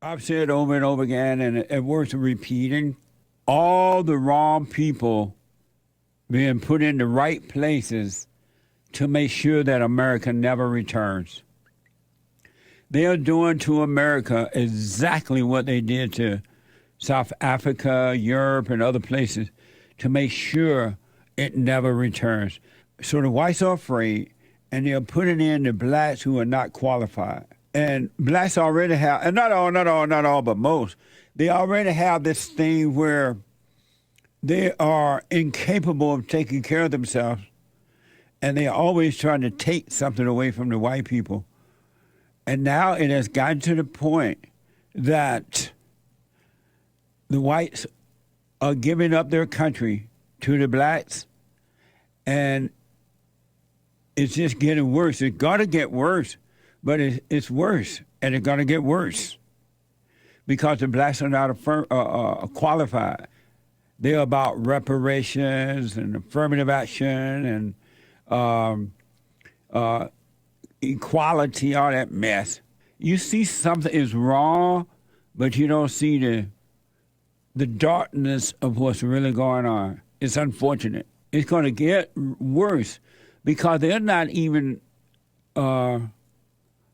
I've said over and over again, and it worth repeating, all the wrong people being put in the right places to make sure that America never returns. They are doing to America exactly what they did to South Africa, Europe, and other places to make sure it never returns. So the whites are afraid, and they're putting in the blacks who are not qualified. And blacks already have, and not all, but most, they already have this thing where they are incapable of taking care of themselves, and they're always trying to take something away from the white people. And now it has gotten to the point that the whites are giving up their country to the blacks, and it's just getting worse. It's got to get worse, but it's worse, and it's going to get worse because the blacks are not qualified. They're about reparations and affirmative action and equality, all that mess. You see something is wrong, but you don't see the darkness of what's really going on. It's unfortunate. It's going to get worse because they're not even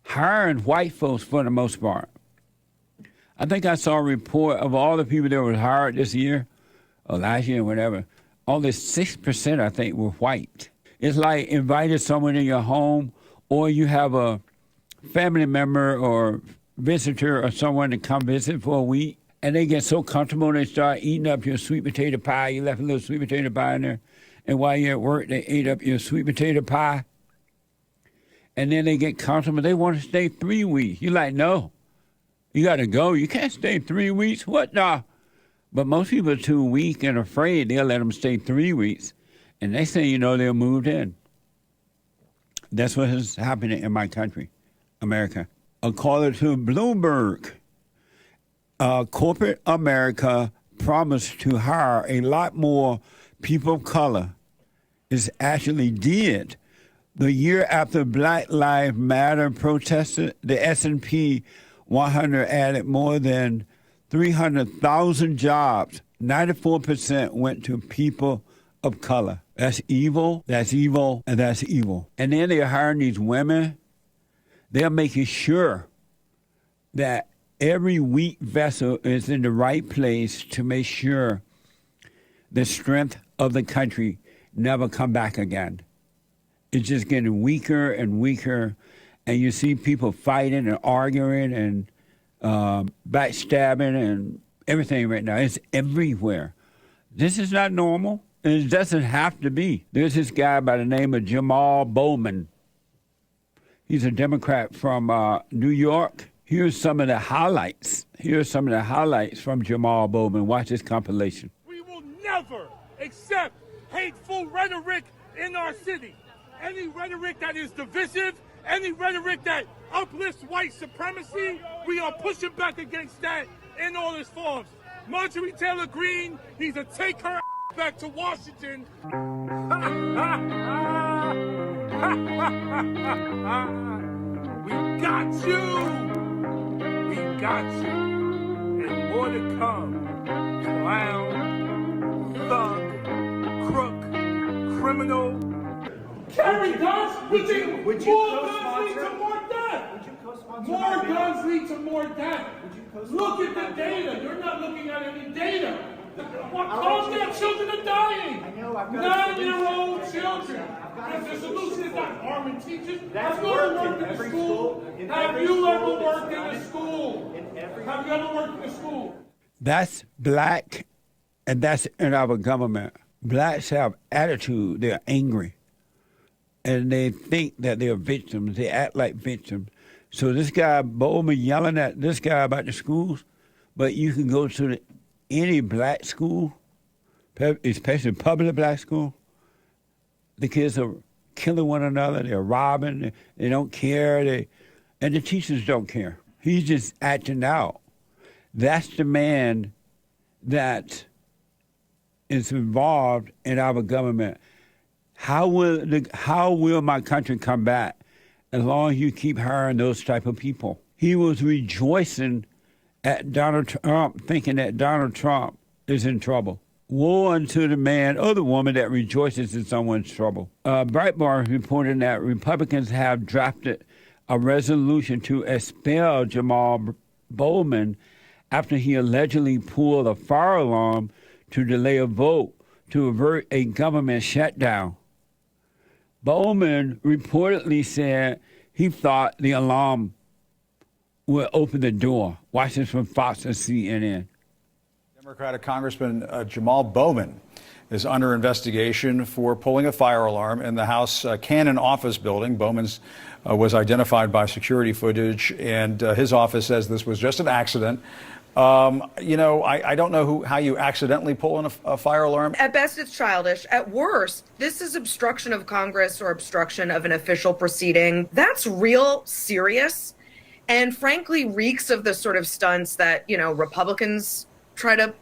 hiring white folks for the most part. I think I saw a report of all the people that were hired this year, or last year, or whatever. Only 6%, I think, were white. It's like inviting someone in your home, or you have a family member or visitor or someone to come visit for a week, and they get so comfortable they start eating up your sweet potato pie. You left a little sweet potato pie in there, and while you're at work, they ate up your sweet potato pie. And then they get comfortable. They want to stay 3 weeks. You're like, no, you got to go. You can't stay 3 weeks. What the? But most people are too weak and afraid. They'll let them stay 3 weeks. And next thing you know, they're moved in. That's what is happening in my country, America. According to Bloomberg, corporate America promised to hire a lot more people of color. It actually did. The year after Black Lives Matter protested, the S&P 100 added more than 300,000 jobs. 94% went to people of color. That's evil, and that's evil. And then they're hiring these women. They're making sure that every weak vessel is in the right place to make sure the strength of the country never come back again. It's just getting weaker and weaker, and you see people fighting and arguing and backstabbing and everything right now. It's everywhere. This is not normal, and it doesn't have to be. There's this guy by the name of Jamaal Bowman. He's a Democrat from New York. Here's some of the highlights. Here's some of the highlights from Jamaal Bowman. Watch this compilation. We will never accept hateful rhetoric in our city. Any rhetoric that is divisive, any rhetoric that uplifts white supremacy, we are pushing back against that in all its forms. Marjorie Taylor Greene needs to take her back to Washington. We got you. We got you. And more to come. Clown, thug, crook, criminal. Carry guns, more guns lead to more death. More guns lead to more death. Look at the data. You're not looking at any data. Calm down, children are dying. 9-year-old children. And the solution is not arming teachers. Have you ever worked in a school? Have you ever worked in a school? Have you ever worked in a school? That's black, and that's in our government. Blacks have attitude. They're angry. And they think that they're victims. They act like victims. So this guy, Bowman, yelling at this guy about the schools, but you can go to any black school, especially public black school, the kids are killing one another. They're robbing. They don't care. And the teachers don't care. He's just acting out. That's the man that is involved in our government. How will my country come back as long as you keep hiring those type of people? He was rejoicing at Donald Trump, thinking that Donald Trump is in trouble. Woe unto the man or the woman that rejoices in someone's trouble. Breitbart reported that Republicans have drafted a resolution to expel Jamaal Bowman after he allegedly pulled a fire alarm to delay a vote to avert a government shutdown. Bowman reportedly said he thought the alarm would open the door. Watch this from Fox and CNN. Democratic Congressman Jamaal Bowman is under investigation for pulling a fire alarm in the House Cannon office building. Bowman's was identified by security footage, and his office says this was just an accident. You know, I don't know how you accidentally pull in a fire alarm. At best, it's childish. At worst, this is obstruction of Congress or obstruction of an official proceeding. That's real serious, and frankly reeks of the sort of stunts that, you know, Republicans try to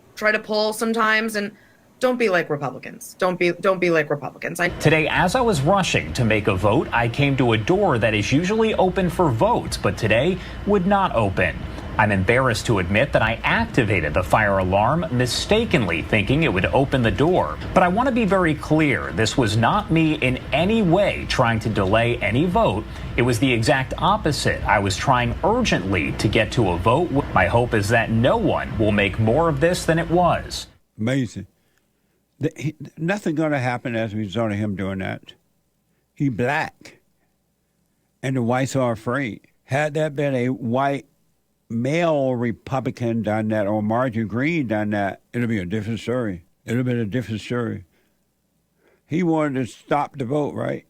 pull sometimes. And don't be like Republicans. Don't be like Republicans. Today, as I was rushing to make a vote, I came to a door that is usually open for votes, but today would not open. I'm embarrassed to admit that I activated the fire alarm, mistakenly thinking it would open the door. But I want to be very clear, this was not me in any way trying to delay any vote. It was the exact opposite. I was trying urgently to get to a vote. My hope is that no one will make more of this than it was. Amazing. Nothing going to happen as a result of him doing that. He black. And the whites are afraid. Had that been a white male Republican done that or Marjorie Greene done that, it'll be a different story. It'll be a different story. He wanted to stop the vote, right?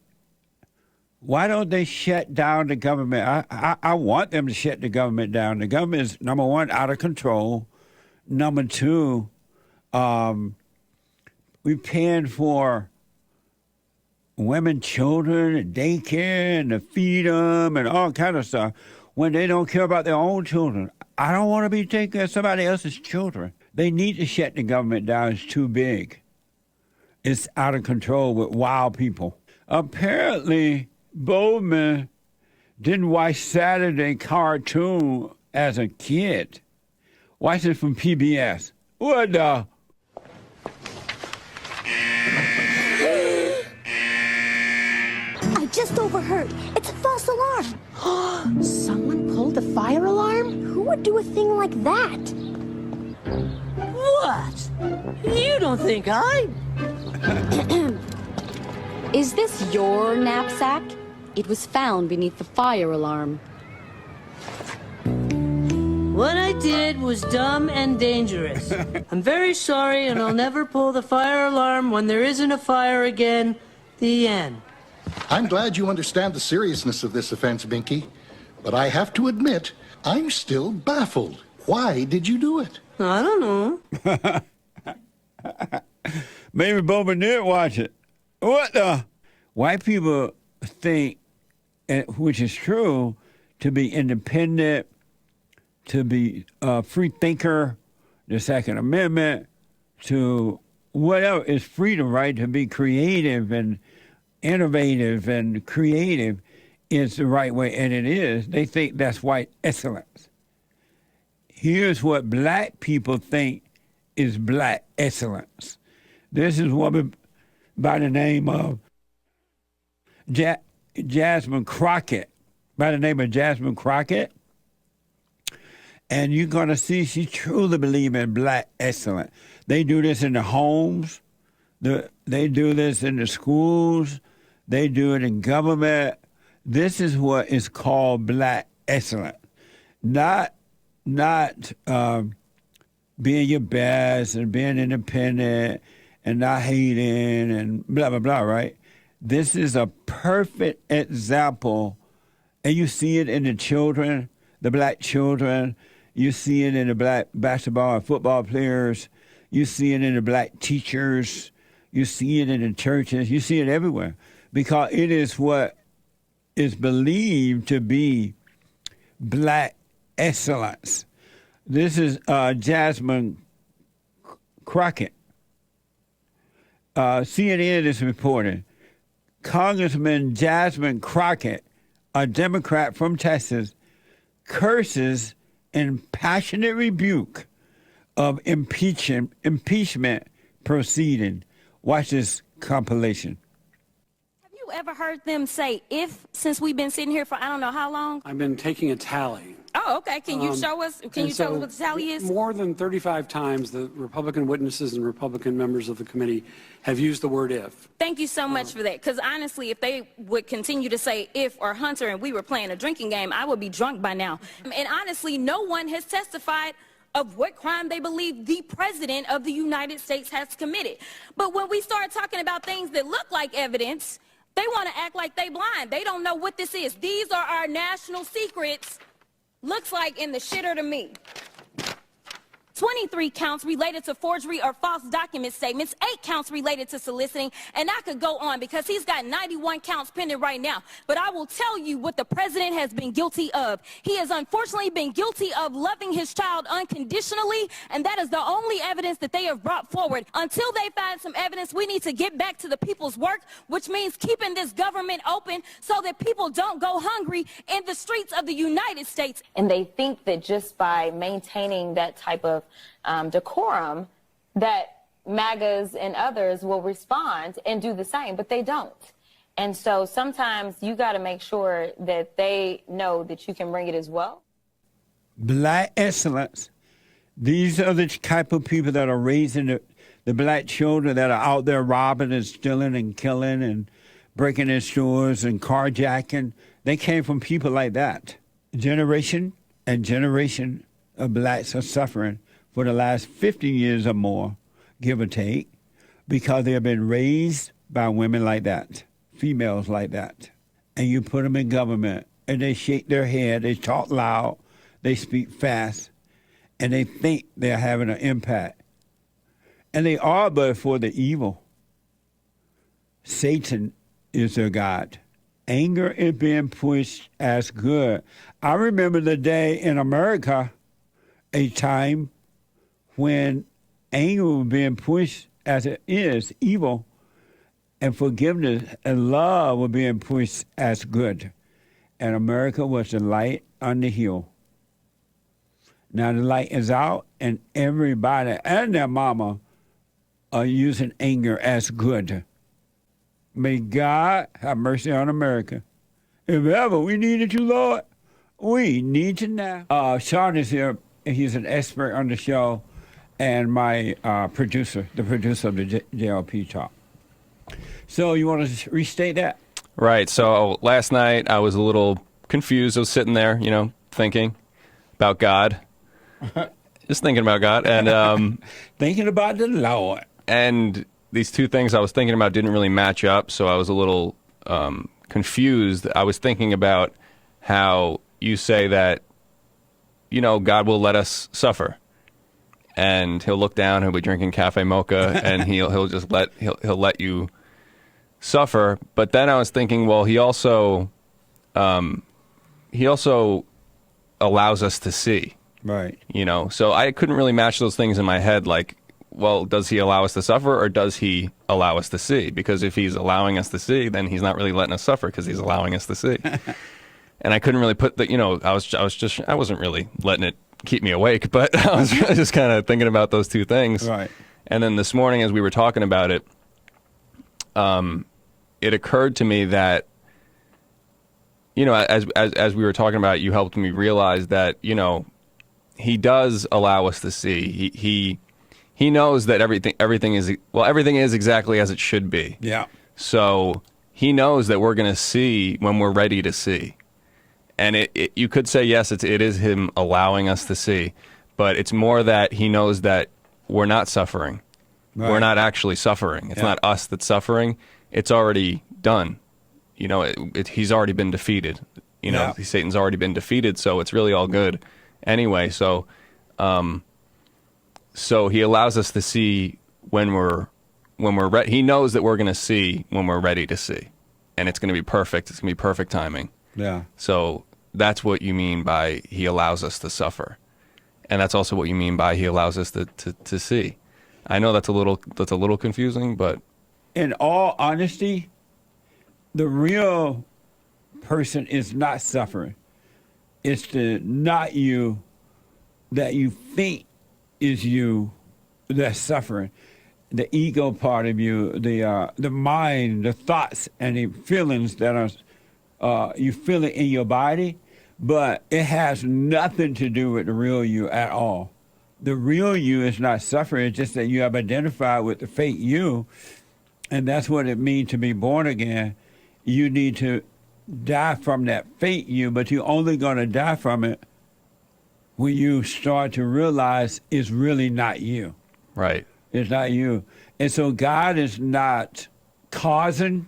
Why don't they shut down the government? I want them to shut the government down. The government is, number one, out of control. Number two, we're paying for women, children, and daycare, and to feed them, and all kind of stuff, when they don't care about their own children. I don't want to be taking care of somebody else's children. They need to shut the government down. It's too big. It's out of control with wild people. Apparently, Bowman didn't watch Saturday cartoon as a kid. Watch it from PBS. What the? I just overheard. It's a false alarm. Someone pulled a fire alarm? Who would do a thing like that? What? You don't think I... Is this your knapsack? It was found beneath the fire alarm. What I did was dumb and dangerous. I'm very sorry, and I'll never pull the fire alarm when there isn't a fire again. The end. I'm glad you understand the seriousness of this offense, Binky. But I have to admit, I'm still baffled. Why did you do it? I don't know. Maybe Bowman did watch it. What the? White people think, which is true, to be independent, to be a free thinker, the Second Amendment, to whatever is freedom, right? To be creative and innovative and creative is the right way, and it is. They think that's white excellence. Here's what black people think is black excellence. This is a woman by the name of Jasmine Crockett, by the name of Jasmine Crockett. And you're going to see she truly believes in black excellence. They do this in the homes. They do this in the schools. They do it in government. This is what is called black excellence. Not being your best and being independent and not hating and blah, blah, blah, right? This is a perfect example, and you see it in the children, the black children. You see it in the black basketball and football players. You see it in the black teachers. You see it in the churches. You see it everywhere because it is what is believed to be black excellence. This is Jasmine Crockett. CNN is reporting Congressman Jasmine Crockett, a Democrat from Texas, curses in passionate rebuke of impeachment proceeding. Watch this compilation. Have you ever heard them say if since we've been sitting here for I don't know how long? I've been taking a tally. Oh, okay. Can you show us? Can you tell us what the tally is? More than 35 times, the Republican witnesses and Republican members of the committee have used the word if. Thank you so much for that. Because honestly, if they would continue to say if or Hunter and we were playing a drinking game, I would be drunk by now. And honestly, no one has testified of what crime they believe the president of the United States has committed. But when we start talking about things that look like evidence, they want to act like they blind. They don't know what this is. These are our national secrets. Looks like in the shitter to me. 23 counts related to forgery or false document statements, 8 counts related to soliciting, and I could go on because he's got 91 counts pending right now. But I will tell you what the president has been guilty of. He has unfortunately been guilty of loving his child unconditionally, and that is the only evidence that they have brought forward. Until they find some evidence, we need to get back to the people's work, which means keeping this government open so that people don't go hungry in the streets of the United States. And they think that just by maintaining that type of decorum, that MAGAs and others will respond and do the same, but they don't. And so sometimes you got to make sure that they know that you can bring it as well. Black excellence. These are the type of people that are raising the black children that are out there robbing and stealing and killing and breaking in stores and carjacking. They came from people like that. Generation and generation of blacks are suffering for the last 50 years or more, give or take, because they have been raised by women like that, females like that. And you put them in government, and they shake their head, they talk loud, they speak fast, and they think they're having an impact. And they are, but for the evil. Satan is their God. Anger is being pushed as good. I remember the day in America, a time when anger was being pushed as it is evil, and forgiveness and love were being pushed as good. And America was the light on the hill. Now the light is out, and everybody and their mama are using anger as good. May God have mercy on America. If ever we needed you, Lord, we need you now. Sean is here. He's an expert on the show, and my producer, the producer of the JLP Talk. So you want to restate that? Right. So last night I was a little confused. I was sitting there, thinking about God. Just thinking about God. And thinking about the Lord. And these two things I was thinking about didn't really match up, so I was a little confused. I was thinking about how you say that, God will let us suffer. And he'll look down, he'll be drinking cafe mocha, and he'll let you suffer. But then I was thinking, well, he also allows us to see. Right. So I couldn't really match those things in my head, like, well, does he allow us to suffer, or does he allow us to see? Because if he's allowing us to see, then he's not really letting us suffer because he's allowing us to see. And I couldn't really put the, I wasn't really letting it keep me awake, but I was really just kind of thinking about those two things. Right. And then this morning, as we were talking about it, it occurred to me that, as we were talking about it, you helped me realize that, he does allow us to see. He knows that everything is exactly as it should be. Yeah. So he knows that we're going to see when we're ready to see. And you could say, yes, it is him allowing us to see, but it's more that he knows that we're not suffering. Right. We're not actually suffering. It's not us that's suffering. It's already done. He's already been defeated. Satan's already been defeated, so it's really all good anyway. So he allows us to see when we're ready. He knows that we're going to see when we're ready to see, and it's going to be perfect. It's going to be perfect timing. Yeah. So that's what you mean by he allows us to suffer, and that's also what you mean by he allows us to see. I know that's a little confusing, but in all honesty, the real person is not suffering. It's the not you that you think is you that's suffering. The ego part of you, the mind, the thoughts, and the feelings that are you feel it in your body, but it has nothing to do with the real you at all. The real you is not suffering. It's just that you have identified with the fake you, and that's what it means to be born again. You need to die from that fake you, but you're only going to die from it when you start to realize it's really not you. Right. It's not you. And so God is not causing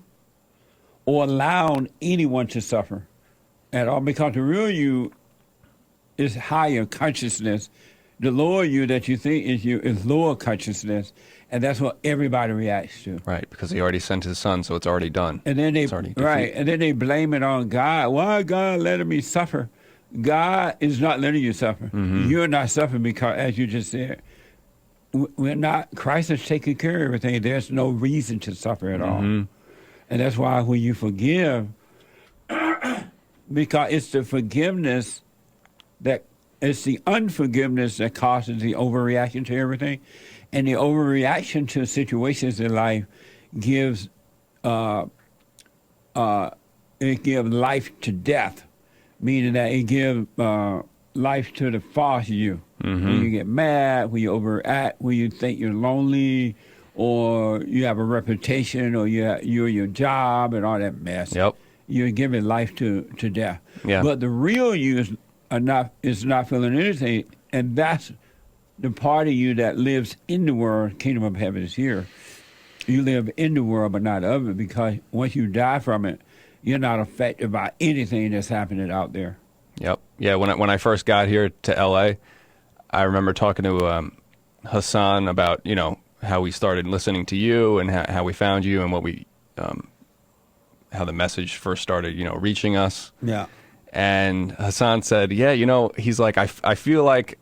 or allowing anyone to suffer at all, because the real you is higher consciousness. The lower you that you think is you is lower consciousness, and that's what everybody reacts to. Right, because he already sent his son, so it's already done. And then and then they blame it on God. Why God letting me suffer? God is not letting you suffer. Mm-hmm. You're not suffering because, as you just said, we're not. Christ has taken care of everything. There's no reason to suffer at all, and that's why when you forgive, because it's the forgiveness that. It's the unforgiveness that causes the overreaction to everything. And the overreaction to situations in life gives life to death, meaning that it gives life to the false you. Mm-hmm. When you get mad, when you overact, when you think you're lonely, or you have a reputation, or you're your job and all that mess. Yep. You're giving life to death. Yeah. But the real you is not feeling anything, and that's the part of you that lives in the world. Kingdom of heaven is here. You live in the world, but not of it, because once you die from it, you're not affected by anything that's happening out there. Yep. Yeah. When I first got here to LA, I remember talking to Hassan about how we started listening to you and how we found you and what we how the message first started reaching us. Yeah. And Hassan said, he's like, I feel like,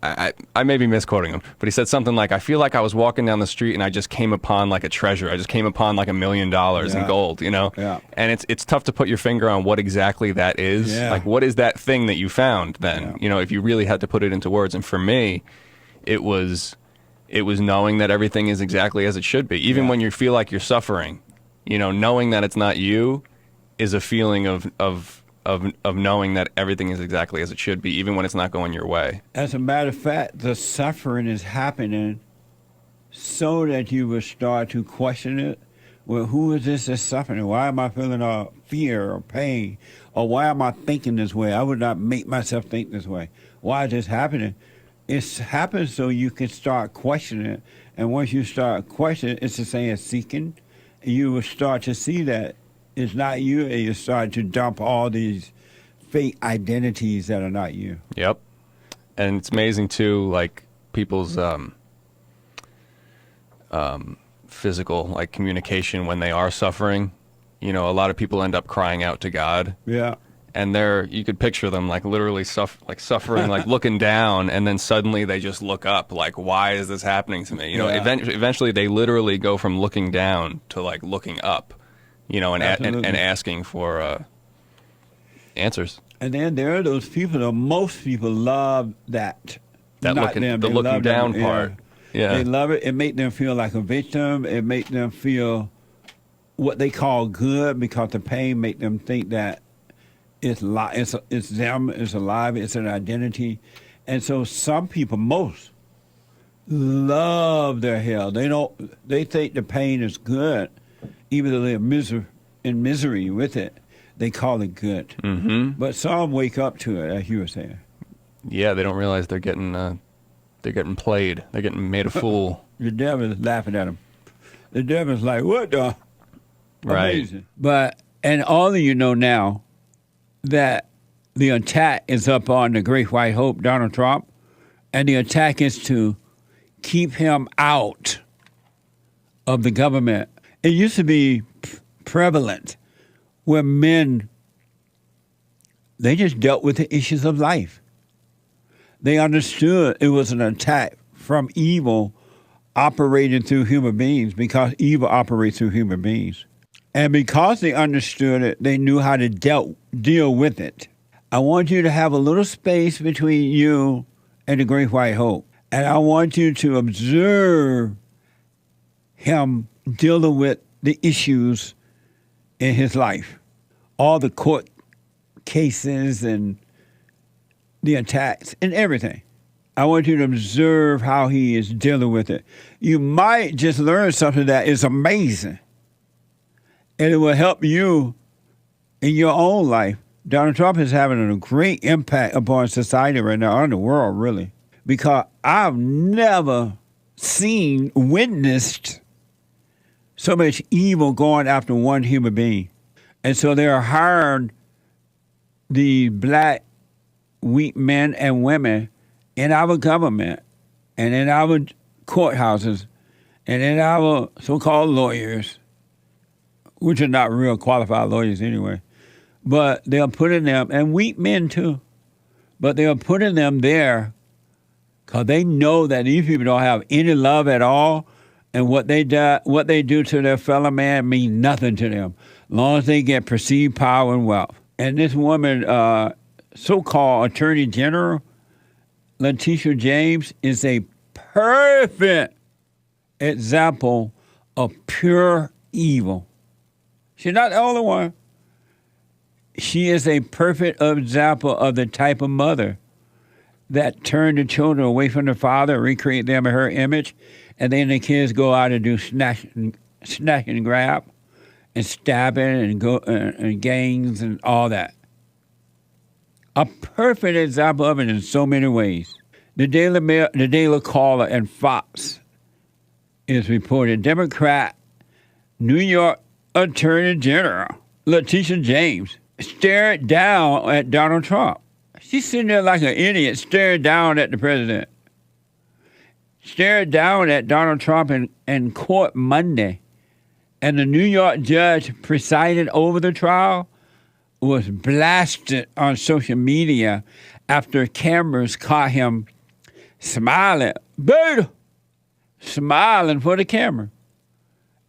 I may be misquoting him, but he said something like, I feel like I was walking down the street and I just came upon like a treasure. I just came upon like $1 million in gold, Yeah. And it's tough to put your finger on what exactly that is. Yeah. Like, what is that thing that you found then, if you really had to put it into words. And for me, it was knowing that everything is exactly as it should be. Even when you feel like you're suffering, knowing that it's not you is a feeling of knowing that everything is exactly as it should be, even when it's not going your way. As a matter of fact, the suffering is happening so that you will start to question it. Well, who is this that's suffering? Why am I feeling fear or pain? Or why am I thinking this way? I would not make myself think this way. Why is this happening? It's happened so you can start questioning it. And once you start questioning, it's the same as seeking. You will start to see that it's not you, and you start to dump all these fake identities that are not you. Yep. And it's amazing, too, like, people's physical, like, communication when they are suffering. A lot of people end up crying out to God. Yeah. And you could picture them, like, literally suffering, like, looking down, and then suddenly they just look up, like, why is this happening to me? Eventually they literally go from looking down to, like, looking up. And asking for answers. And then there are those people, though, most people love that. The looking down part. Yeah. They love it. It makes them feel like a victim. It makes them feel what they call good, because the pain makes them think that it's them, it's alive, it's an identity. And so some people, most, love their hell. They think the pain is good. Even though they're in misery with it, they call it good. Mm-hmm. But some wake up to it, as you were saying. Yeah, they don't realize they're getting played. They're getting made a fool. The devil is laughing at them. The devil's like, what the? Right. Amazing. And all of you know now that the attack is up on the Great White Hope, Donald Trump, and the attack is to keep him out of the government. It used to be prevalent where men, they just dealt with the issues of life. They understood it was an attack from evil operating through human beings, because evil operates through human beings. And because they understood it, they knew how to deal with it. I want you to have a little space between you and the Great White Hope. And I want you to observe him dealing with the issues in his life, all the court cases and the attacks and everything. I want you to observe how he is dealing with it. You might just learn something that is amazing, and it will help you in your own life. Donald Trump is having a great impact upon society right now, on the world, really, because I've never witnessed so much evil going after one human being. And so they're hiring the black, weak men and women in our government and in our courthouses and in our so-called lawyers, which are not real qualified lawyers anyway, but they're putting them, and weak men too, but they're putting them there because they know that these people don't have any love at all, and what they do to their fellow man means nothing to them, as long as they get perceived power and wealth. And this woman, so-called Attorney General, Letitia James, is a perfect example of pure evil. She's not the only one. She is a perfect example of the type of mother that turned the children away from the father, recreate them in her image, and then the kids go out and do snatch and grab and stabbing and gangs and all that. A perfect example of it in so many ways. The Daily Caller and Fox is reporting Democrat New York Attorney General Letitia James stared down at Donald Trump. She's sitting there like an idiot, staring down at the president. Stared down at Donald Trump in court Monday. And the New York judge presided over the trial was blasted on social media after cameras caught him smiling for the camera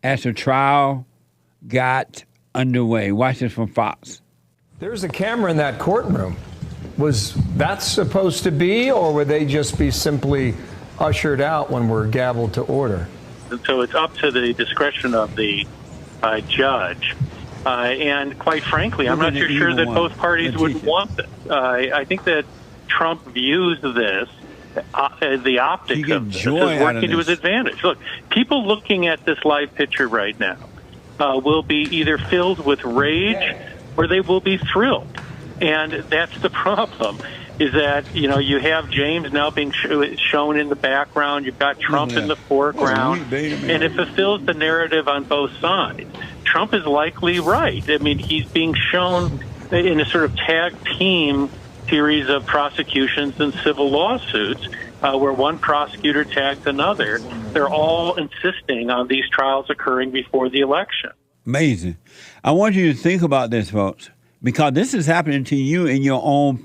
as the trial got underway. Watch this from Fox. There's a camera in that courtroom. Was that supposed to be, or would they just be simply ushered out when we're gavelled to order? So it's up to the discretion of the judge. And quite frankly, I'm not too sure that both parties would want this. I think that Trump views this, the optics of this, as working to his advantage. Look, people looking at this live picture right now will be either filled with rage or they will be thrilled. And that's the problem, is that, you know, you have James now being shown in the background. You've got Trump in the foreground. And it fulfills the narrative on both sides. Trump is likely right. I mean, he's being shown in a sort of tag team series of prosecutions and civil lawsuits where one prosecutor tags another. They're all insisting on these trials occurring before the election. Amazing. I want you to think about this, folks, because this is happening to you in your own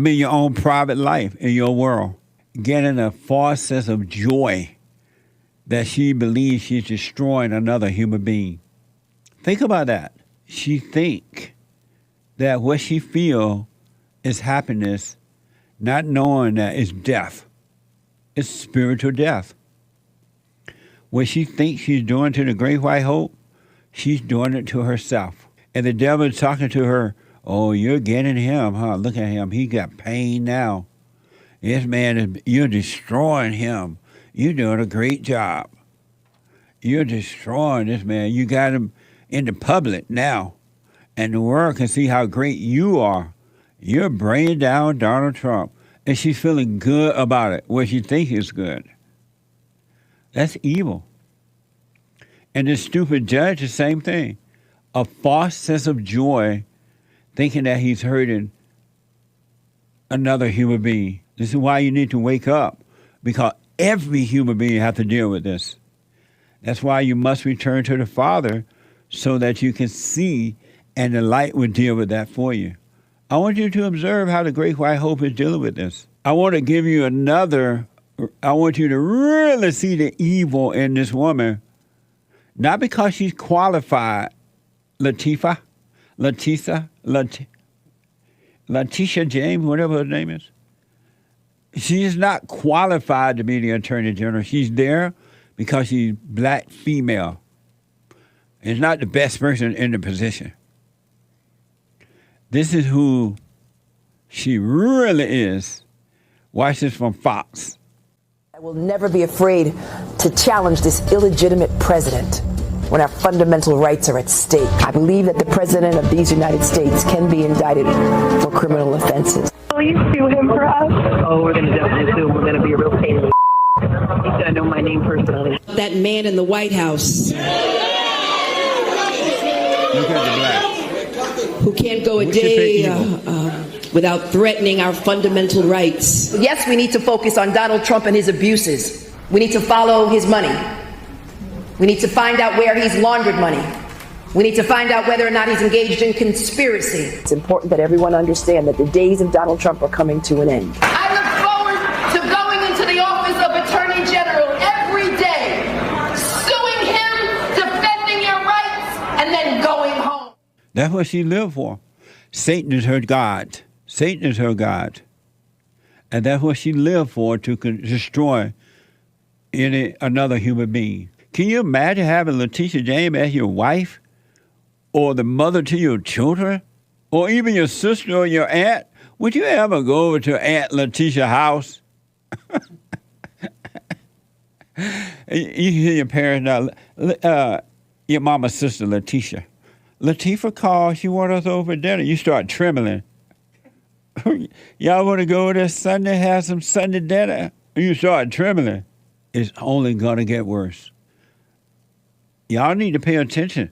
your own private life, in your world. Getting a false sense of joy that she believes she's destroying another human being. Think about that. She think that what she feel is happiness, not knowing that it's death. It's spiritual death. What she thinks she's doing to the Great White Hope, she's doing it to herself. And the devil is talking to her, oh, you're getting him, huh? Look at him. He got pain now. This man, you're destroying him. You're doing a great job. You're destroying this man. You got him in the public now. And the world can see how great you are. You're bringing down Donald Trump. And she's feeling good about it, what she thinks is good. That's evil. And the stupid judge, the same thing. A false sense of joy, thinking that he's hurting another human being. This is why you need to wake up, because every human being has to deal with this. That's why you must return to the Father so that you can see, and the light will deal with that for you. I want you to observe how the Great White Hope is dealing with this. I want to give you I want you to really see the evil in this woman, not because she's qualified, Letitia James, whatever her name is. She is not qualified to be the Attorney General. She's there because she's black female. It's not the best person in the position. This is who she really is. Watch this from Fox. I will never be afraid to challenge this illegitimate president when our fundamental rights are at stake. I believe that the president of these United States can be indicted for criminal offenses. Please sue him for us. Oh, we're going to definitely sue him. We're going to be a real pain in the He's going to know my name personally. That man in the White House Look at the black. who can't go a day without threatening our fundamental rights. Yes, we need to focus on Donald Trump and his abuses. We need to follow his money. We need to find out where he's laundered money. We need to find out whether or not he's engaged in conspiracy. It's important that everyone understand that the days of Donald Trump are coming to an end. I look forward to going into the office of Attorney General every day, suing him, defending your rights, and then going home. That's what she lived for. Satan is her God. Satan is her God. And that's what she lived for, to destroy another human being. Can you imagine having Letitia James as your wife, or the mother to your children, or even your sister or your aunt? Would you ever go over to Aunt Letitia's house? You hear your parents now, your mama's sister, Letitia. Latifa called, she wanted us over for dinner. You start trembling. Y'all want to go this Sunday, have some Sunday dinner? You start trembling. It's only going to get worse. Y'all need to pay attention.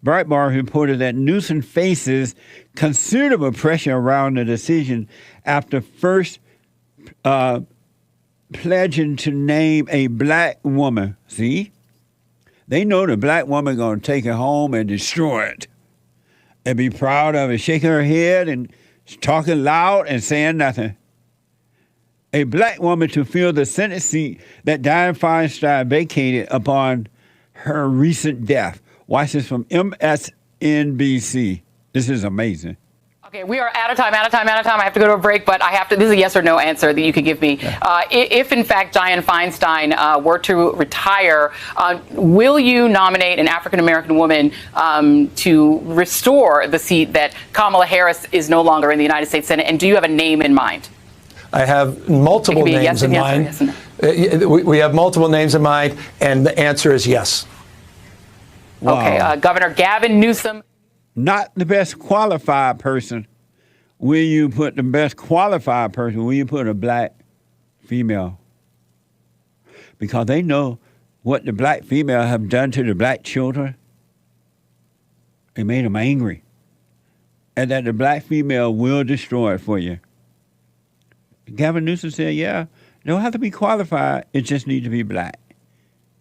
Breitbart reported that Newsom faces considerable pressure around the decision after first pledging to name a black woman. See? They know the black woman going to take it home and destroy it and be proud of it, shaking her head and talking loud and saying nothing. A black woman to fill the Senate seat that Dianne Feinstein vacated upon her recent death. Watch this from MSNBC. This is amazing. Okay, we are out of time. I have to go to a break, but this is a yes or no answer that you could give me. If, in fact, Dianne Feinstein were to retire, will you nominate an African-American woman to restore the seat that Kamala Harris is no longer in the United States Senate? And do you have a name in mind? I have multiple names in mind. We have multiple names in mind, and the answer is yes. Wow. Okay, Governor Gavin Newsom. Not the best qualified person. Will you put the best qualified person? Will you put a black female? Because they know what the black female have done to the black children. It made them angry. And that the black female will destroy it for you. Gavin Newsom said, yeah, don't have to be qualified. It just needs to be black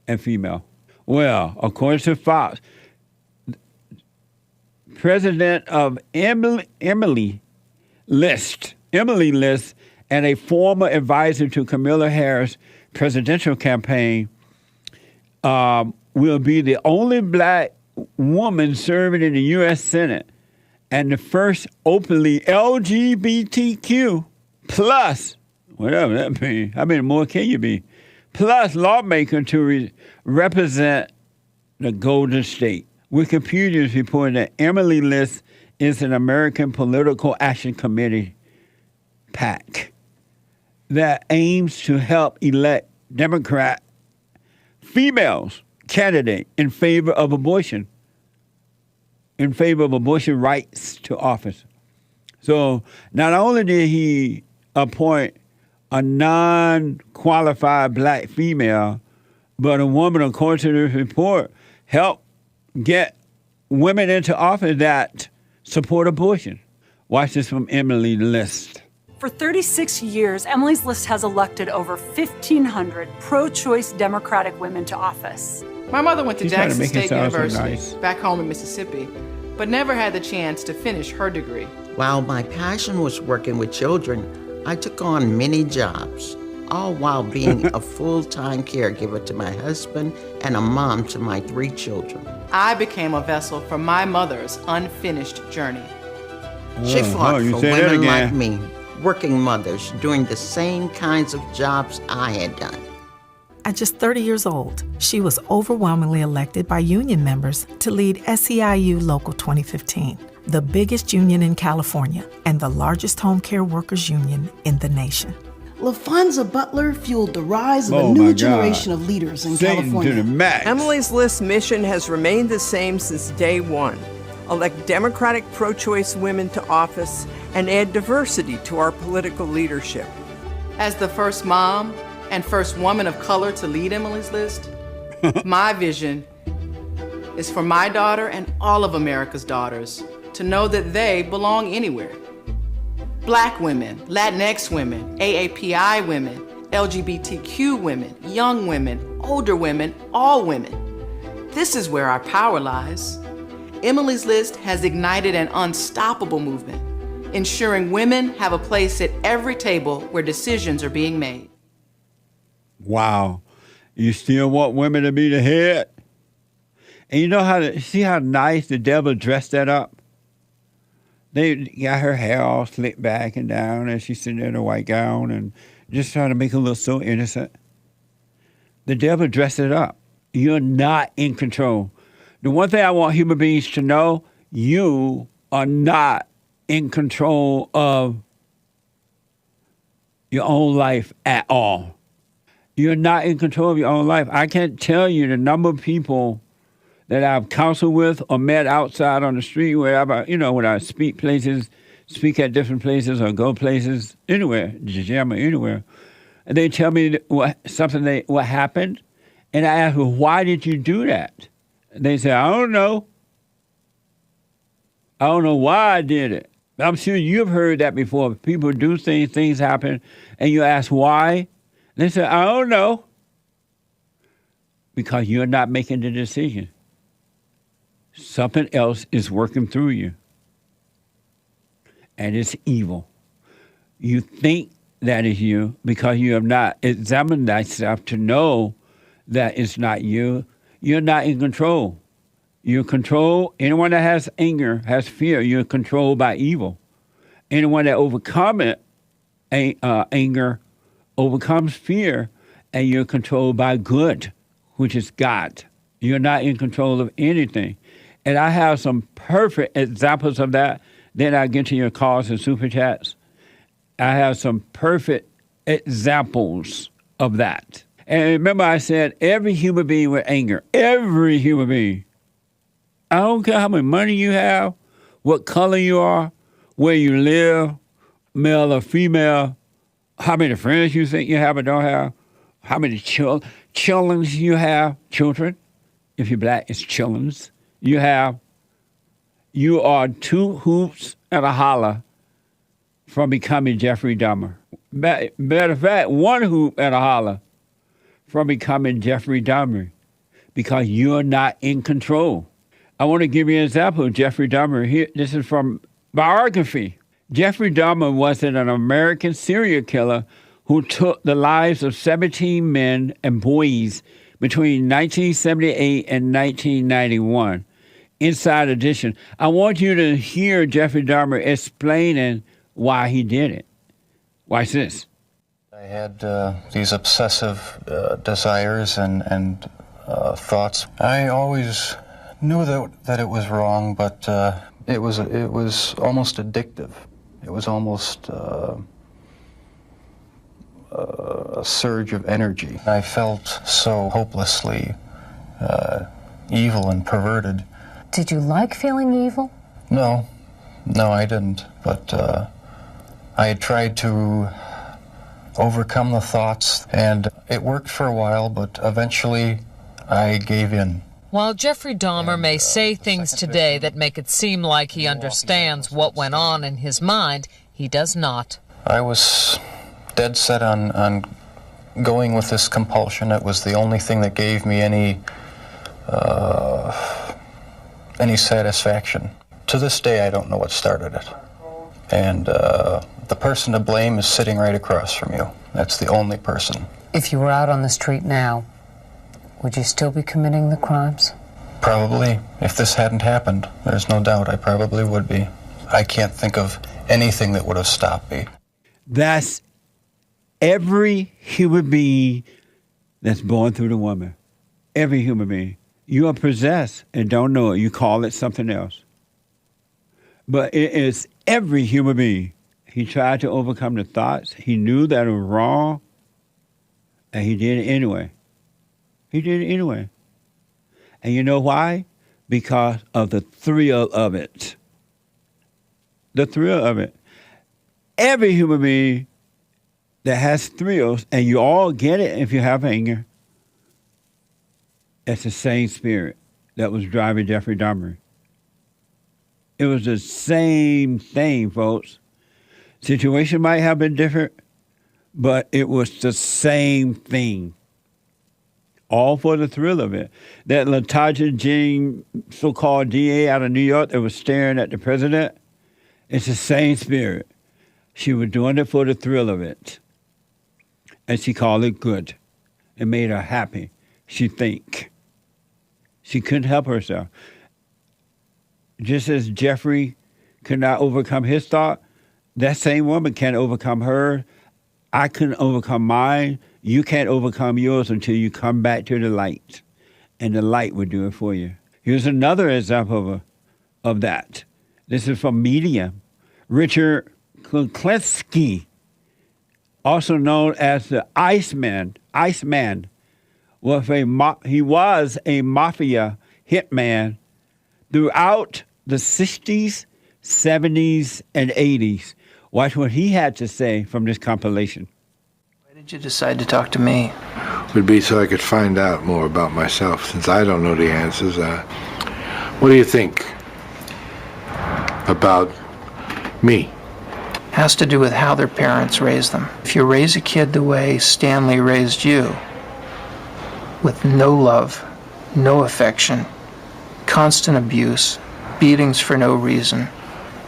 and female. Well, according to Fox, president of Emily List, and a former advisor to Kamala Harris' presidential campaign, will be the only black woman serving in the U.S. Senate and the first openly LGBTQ plus, whatever that means, how many more can you be, plus lawmaker to represent the Golden State. Wikipedia is reporting that Emily List is an American Political Action Committee PAC that aims to help elect Democrat females candidate in favor of abortion rights to office. So not only did he appoint a non-qualified black female, but a woman, according to this report, helped get women into office that support abortion. Watch this from Emily List. For 36 years, Emily's List has elected over 1,500 pro-choice Democratic women to office. My mother went to Jackson State University, back home in Mississippi, but never had the chance to finish her degree. While my passion was working with children, I took on many jobs, all while being a full-time caregiver to my husband and a mom to my 3 children. I became a vessel for my mother's unfinished journey. She fought for women like me working mothers doing the same kinds of jobs I had done. At just 30 years old, she was overwhelmingly elected by union members to lead SEIU Local 2015, the biggest union in California and the largest home care workers union in the nation. Laphonza Butler fueled the rise of a new generation of leaders in California. Emily's List's mission has remained the same since day one. Elect Democratic pro-choice women to office and add diversity to our political leadership. As the first mom and first woman of color to lead Emily's List, my vision is for my daughter and all of America's daughters to know that they belong anywhere. Black women, Latinx women, AAPI women, LGBTQ women, young women, older women, all women. This is where our power lies. Emily's List has ignited an unstoppable movement, ensuring women have a place at every table where decisions are being made. Wow. You still want women to be the head? And you know see how nice the devil dressed that up? They got her hair all slicked back and down, and she's sitting there in a white gown and just trying to make her look so innocent. The devil dressed it up. You're not in control. The one thing I want human beings to know, you are not in control of your own life at all. You're not in control of your own life. I can't tell you the number of people that I've counseled with or met outside on the street, wherever, when I speak at different places or go places, anywhere, the gym or anywhere. And they tell me what happened. And I ask, well, why did you do that? And they say, I don't know. I don't know why I did it. I'm sure you've heard that before. People do things happen, and you ask why. They say, I don't know. Because you're not making the decision. Something else is working through you. And it's evil. You think that is you because you have not examined thyself to know that it's not you. You're not in control. You're controlled. Anyone that has anger, has fear, you're controlled by evil. Anyone that overcomes anger, overcomes fear, and you're controlled by good, which is God. You're not in control of anything. And I have some perfect examples of that. Then I'll get to your calls and super chats. I have some perfect examples of that. And remember I said every human being with anger, every human being. I don't care how much money you have, what color you are, where you live, male or female, how many friends you think you have or don't have, how many children you have, children. If you're black, it's children's. You are 2 hoops and a holler from becoming Jeffrey Dahmer. Matter of fact, 1 hoop and a holler from becoming Jeffrey Dahmer because you're not in control. I want to give you an example of Jeffrey Dahmer. Here, this is from biography. Jeffrey Dahmer was an American serial killer who took the lives of 17 men and boys between 1978 and 1991. Inside Edition. I want you to hear Jeffrey Dahmer explaining why he did it. Watch this. I had these obsessive desires and thoughts. I always knew that it was wrong, but it was almost addictive. It was almost a surge of energy. I felt so hopelessly evil and perverted. Did you like feeling evil? No, I didn't. But I had tried to overcome the thoughts, and it worked for a while, but eventually I gave in. While Jeffrey Dahmer may say things today that make it seem like he understands what went on in his mind, he does not. I was dead set on going with this compulsion. It was the only thing that gave me any satisfaction. To this day, I don't know what started it. And the person to blame is sitting right across from you. That's the only person. If you were out on the street now, would you still be committing the crimes? Probably. If this hadn't happened, there's no doubt I probably would be. I can't think of anything that would have stopped me. That's every human being that's born through the woman. Every human being. You are possessed and don't know it. You call it something else. But it is every human being. He tried to overcome the thoughts. He knew that it was wrong, and he did it anyway. He did it anyway. And you know why? Because of the thrill of it. The thrill of it. Every human being that has thrills, and you all get it if you have anger, it's the same spirit that was driving Jeffrey Dahmer. It was the same thing, folks. Situation might have been different, but it was the same thing. All for the thrill of it. That Letitia Jean, so-called DA out of New York that was staring at the president, it's the same spirit. She was doing it for the thrill of it. And she called it good. It made her happy. She think. She couldn't help herself. Just as Jeffery could not overcome his thought, that same woman can't overcome her. I couldn't overcome mine. You can't overcome yours until you come back to the light. And the light will do it for you. Here's another example of that. This is from Medium. Richard Kuklinski, also known as the Iceman, he was a mafia hitman throughout the 60s, 70s, and 80s. Watch what he had to say from this compilation. Why did you decide to talk to me? It would be so I could find out more about myself, since I don't know the answers. What do you think about me? Has to do with how their parents raised them. If you raise a kid the way Stanley raised you, with no love, no affection, constant abuse, beatings for no reason,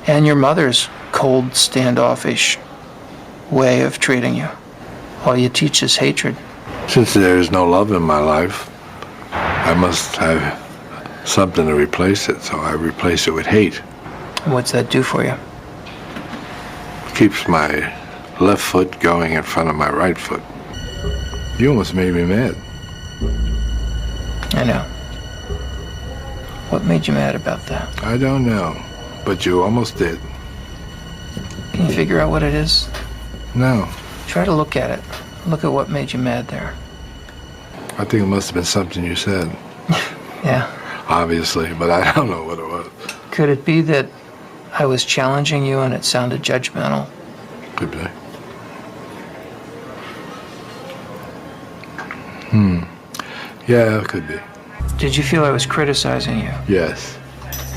and your mother's cold, standoffish way of treating you, all you teach is hatred. Since there is no love in my life, I must have something to replace it, so I replace it with hate. What's that do for you? Keeps my left foot going in front of my right foot. You almost made me mad. I know. What made you mad about that? I don't know, but you almost did. Can you figure out what it is? No. Try to look at it. Look at what made you mad there. I think it must have been something you said. Yeah. Obviously, but I don't know what it was. Could it be that I was challenging you and it sounded judgmental? Could be. Yeah, it could be. Did you feel I was criticizing you? Yes.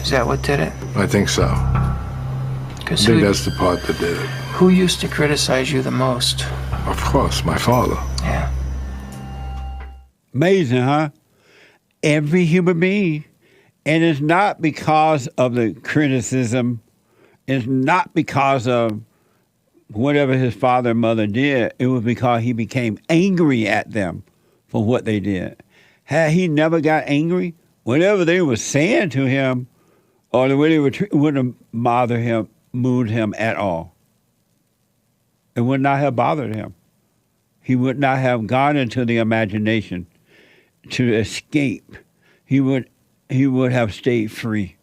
Is that what did it? I think so. I think that's the part that did it. Who used to criticize you the most? Of course, my father. Yeah. Amazing, huh? Every human being. And it's not because of the criticism. It's not because of whatever his father and mother did. It was because he became angry at them for what they did. Had he never got angry, whatever they were saying to him or the way they were wouldn't have bothered him, moved him at all. It would not have bothered him. He would not have gone into the imagination to escape. He would have stayed free.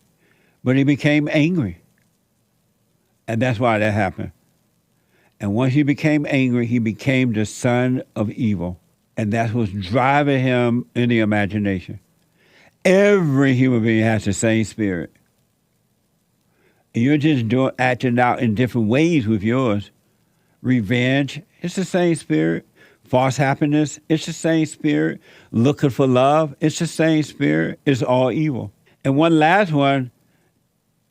But he became angry. And that's why that happened. And once he became angry, he became the son of evil. And that's what's driving him in the imagination. Every human being has the same spirit. And you're just acting out in different ways with yours. Revenge, it's the same spirit. False happiness, it's the same spirit. Looking for love, it's the same spirit. It's all evil. And one last one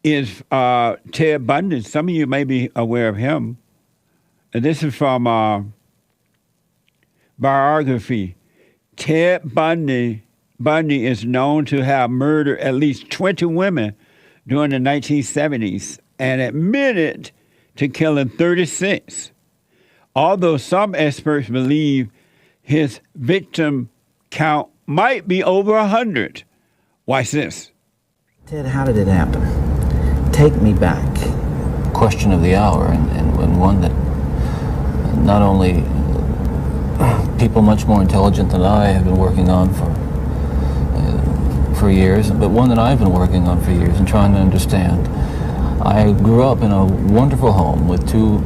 is Ted Bundy. Some of you may be aware of him. And this is from biography. Ted Bundy is known to have murdered at least 20 women during the 1970s and admitted to killing 36. Although some experts believe his victim count might be over 100. Watch this. Ted, how did it happen? Take me back. Question of the hour, and one that not only people much more intelligent than I have been working on for years, but one that I've been working on for years and trying to understand. I grew up in a wonderful home with two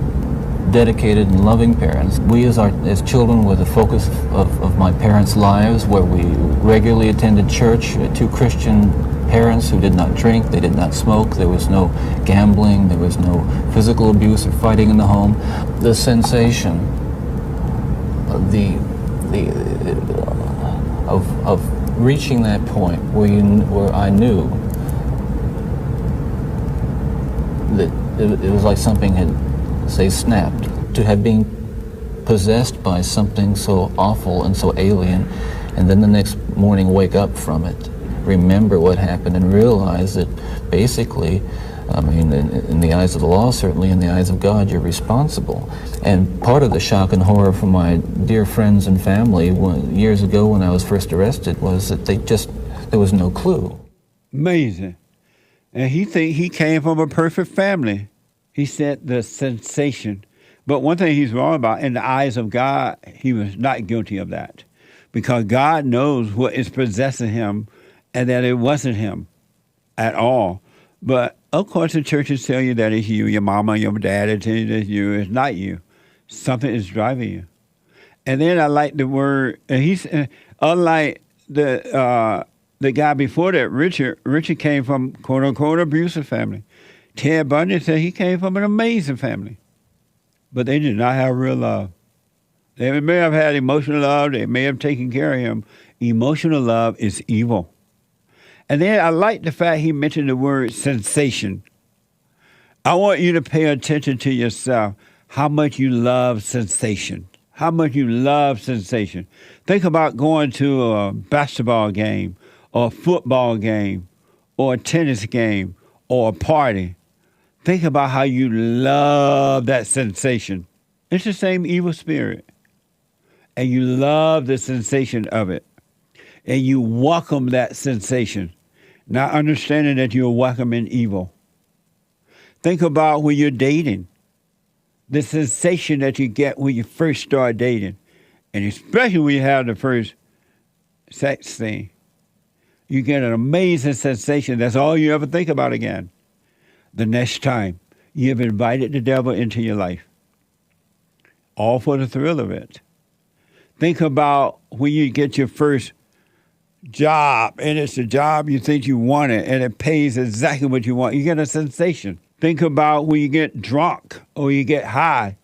dedicated and loving parents. We as children were the focus of my parents' lives, where we regularly attended church. Two Christian parents who did not drink, they did not smoke, there was no gambling, there was no physical abuse or fighting in the home. The sensation of reaching that point where I knew that it was like something had, say, snapped. To have been possessed by something so awful and so alien, and then the next morning wake up from it, remember what happened, and realize that basically, I mean, in the eyes of the law, certainly in the eyes of God, you're responsible. And part of the shock and horror for my dear friends and family years ago when I was first arrested was that there was no clue. Amazing. And he came from a perfect family. He said the sensation. But one thing he's wrong about, in the eyes of God, he was not guilty of that. Because God knows what is possessing him and that it wasn't him at all. But, of course, the churches tell you that it's you. Your mama, your dad tell you that it's you. It's not you. Something is driving you. And then I like the word, and he's unlike the guy before that, Richard came from, quote-unquote, abusive family. Ted Bundy said he came from an amazing family. But they did not have real love. They may have had emotional love. They may have taken care of him. Emotional love is evil. And then I like the fact he mentioned the word sensation. I want you to pay attention to yourself, how much you love sensation. How much you love sensation. Think about going to a basketball game or a football game or a tennis game or a party. Think about how you love that sensation. It's the same evil spirit. And you love the sensation of it. And you welcome that sensation, not understanding that you're welcoming evil. Think about when you're dating. The sensation that you get when you first start dating. And especially when you have the first sex thing. You get an amazing sensation. That's all you ever think about again. The next time you've invited the devil into your life. All for the thrill of it. Think about when you get your first job, and it's a job you think you want it, and it pays exactly what you want. You get a sensation. Think about when you get drunk, or you get high,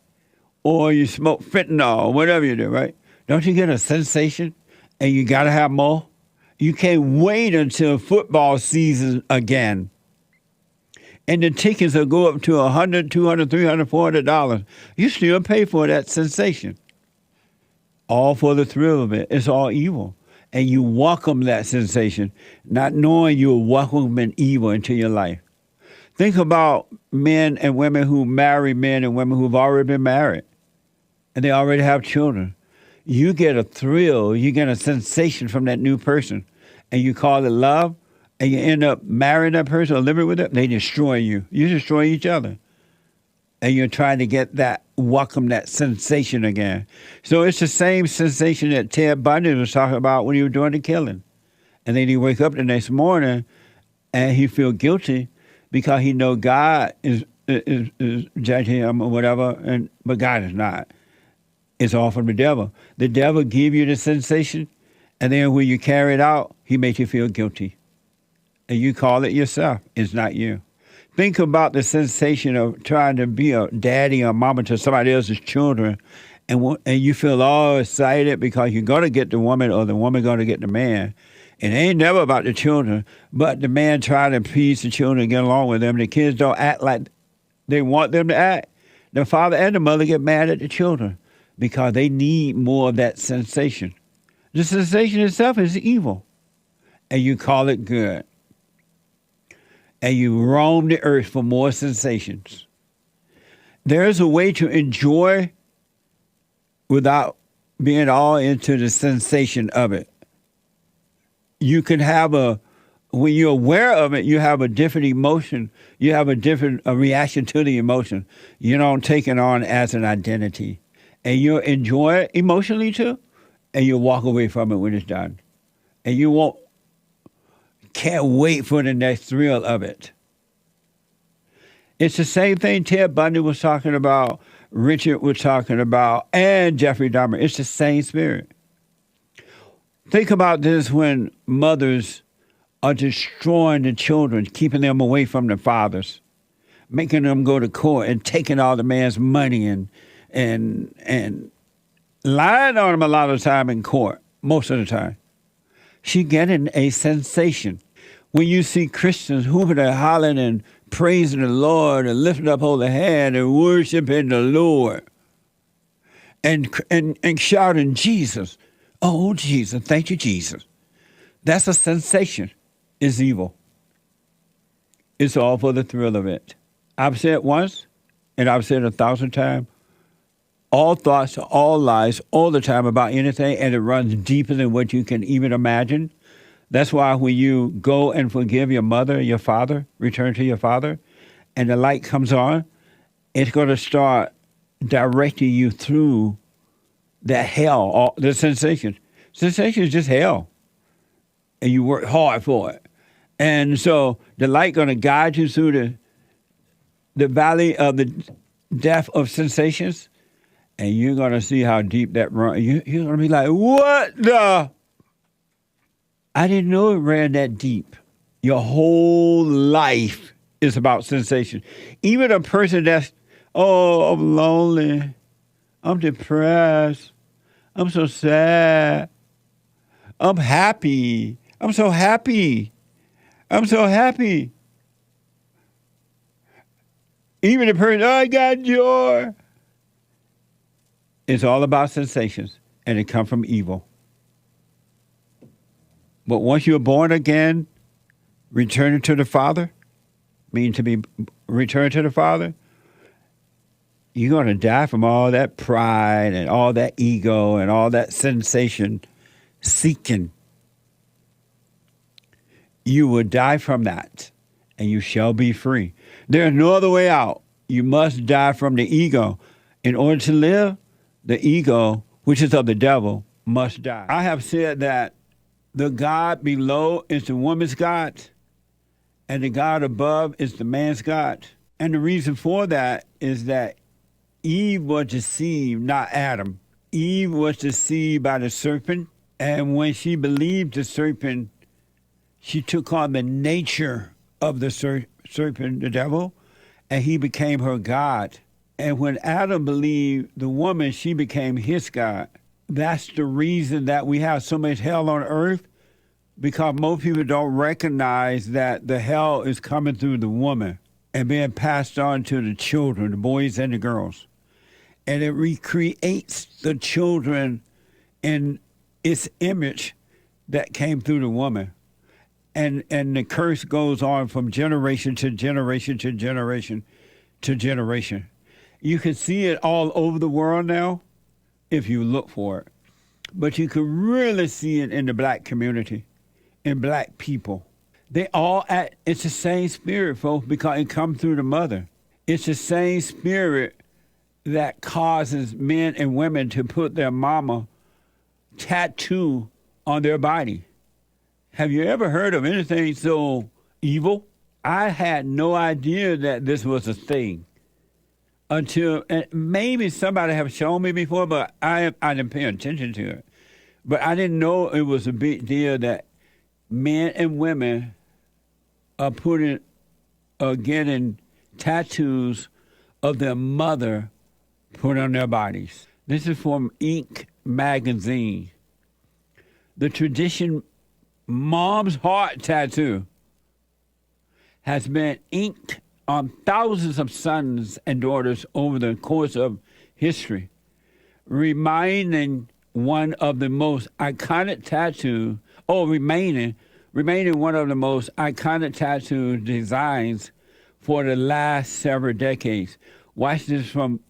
or you smoke fentanyl, or whatever you do, right? Don't you get a sensation, and you got to have more? You can't wait until football season again. And the tickets will go up to $100, $200, $300, $400. You still pay for that sensation. All for the thrill of it. It's all evil. And you welcome that sensation, not knowing you're welcoming evil into your life. Think about men and women who marry men and women who've already been married. And they already have children. You get a thrill, you get a sensation from that new person. And you call it love. And you end up marrying that person or living with them, they destroy you. You destroy each other. And you're trying to get that, welcome that sensation again. So it's the same sensation that Ted Bundy was talking about when he was doing the killing. And then he wake up the next morning and he feel guilty because he know God is judging him or whatever, but God is not. It's all from the devil. The devil give you the sensation, and then when you carry it out, he makes you feel guilty. And you call it yourself. It's not you. Think about the sensation of trying to be a daddy or mama to somebody else's children, and you feel all excited because you're going to get the woman or the woman going to get the man. And it ain't never about the children, but the man trying to appease the children and get along with them. The kids don't act like they want them to act. The father and the mother get mad at the children because they need more of that sensation. The sensation itself is evil, and you call it good. And you roam the earth for more sensations. There is a way to enjoy without being all into the sensation of it. You can have when you're aware of it, you have a different emotion. You have a different reaction to the emotion. You don't take it on as an identity. and you'll enjoy it emotionally too, and you'll walk away from it when it's done. And you can't wait for the next thrill of it. It's the same thing Ted Bundy was talking about, Richard was talking about, and Jeffrey Dahmer. It's the same spirit. Think about this when mothers are destroying the children, keeping them away from their fathers, making them go to court and taking all the man's money and lying on them a lot of the time in court, most of the time. She getting a sensation. When you see Christians hooping and hollering and praising the Lord and lifting up holy hand and worshiping the Lord and shouting, Jesus, oh, Jesus, thank you, Jesus. That's a sensation. It's evil. It's all for the thrill of it. I've said it once, and I've said it 1,000 times. All thoughts, all lies, all the time about anything, and it runs deeper than what you can even imagine. That's why when you go and forgive your mother, your father, return to your father, and the light comes on, it's going to start directing you through that hell, the sensation. Sensation is just hell, and you work hard for it. And so the light going to guide you through the valley of the depth of sensations, and you're going to see how deep that runs. You're going to be like, what the? I didn't know it ran that deep. Your whole life is about sensation. Even a person that's, oh, I'm lonely, I'm depressed, I'm so sad, I'm happy, I'm so happy, I'm so happy. Even a person, oh, I got joy. It's all about sensations, and it comes from evil. But once you're born again, returning to the Father, meaning to be returned to the Father, you're going to die from all that pride and all that ego and all that sensation seeking. You will die from that, and you shall be free. There's no other way out. You must die from the ego. In order to live, the ego, which is of the devil, must die. I have said that the God below is the woman's God, and the God above is the man's God. And the reason for that is that Eve was deceived, not Adam. Eve was deceived by the serpent, and when she believed the serpent, she took on the nature of the serpent, the devil, and he became her God. And when Adam believed the woman, she became his God. That's the reason that we have so much hell on earth, because most people don't recognize that the hell is coming through the woman and being passed on to the children, the boys and the girls. And it recreates the children in its image that came through the woman. And the curse goes on from generation to generation to generation to generation. You can see it all over the world now if you look for it. But you can really see it in the black community, in black people. They all act, it's the same spirit, folks, because it comes through the mother. It's the same spirit that causes men and women to put their mama tattoo on their body. Have you ever heard of anything so evil? I had no idea that this was a thing until, and maybe somebody have shown me before, but I didn't pay attention to it. But I didn't know it was a big deal that men and women are getting tattoos of their mother put on their bodies. This is from Ink magazine. The tradition Mom's Heart tattoo has been inked on thousands of sons and daughters over the course of history, remaining one of the most iconic tattoo, remaining one of the most iconic tattoo designs for the last several decades. Watch this from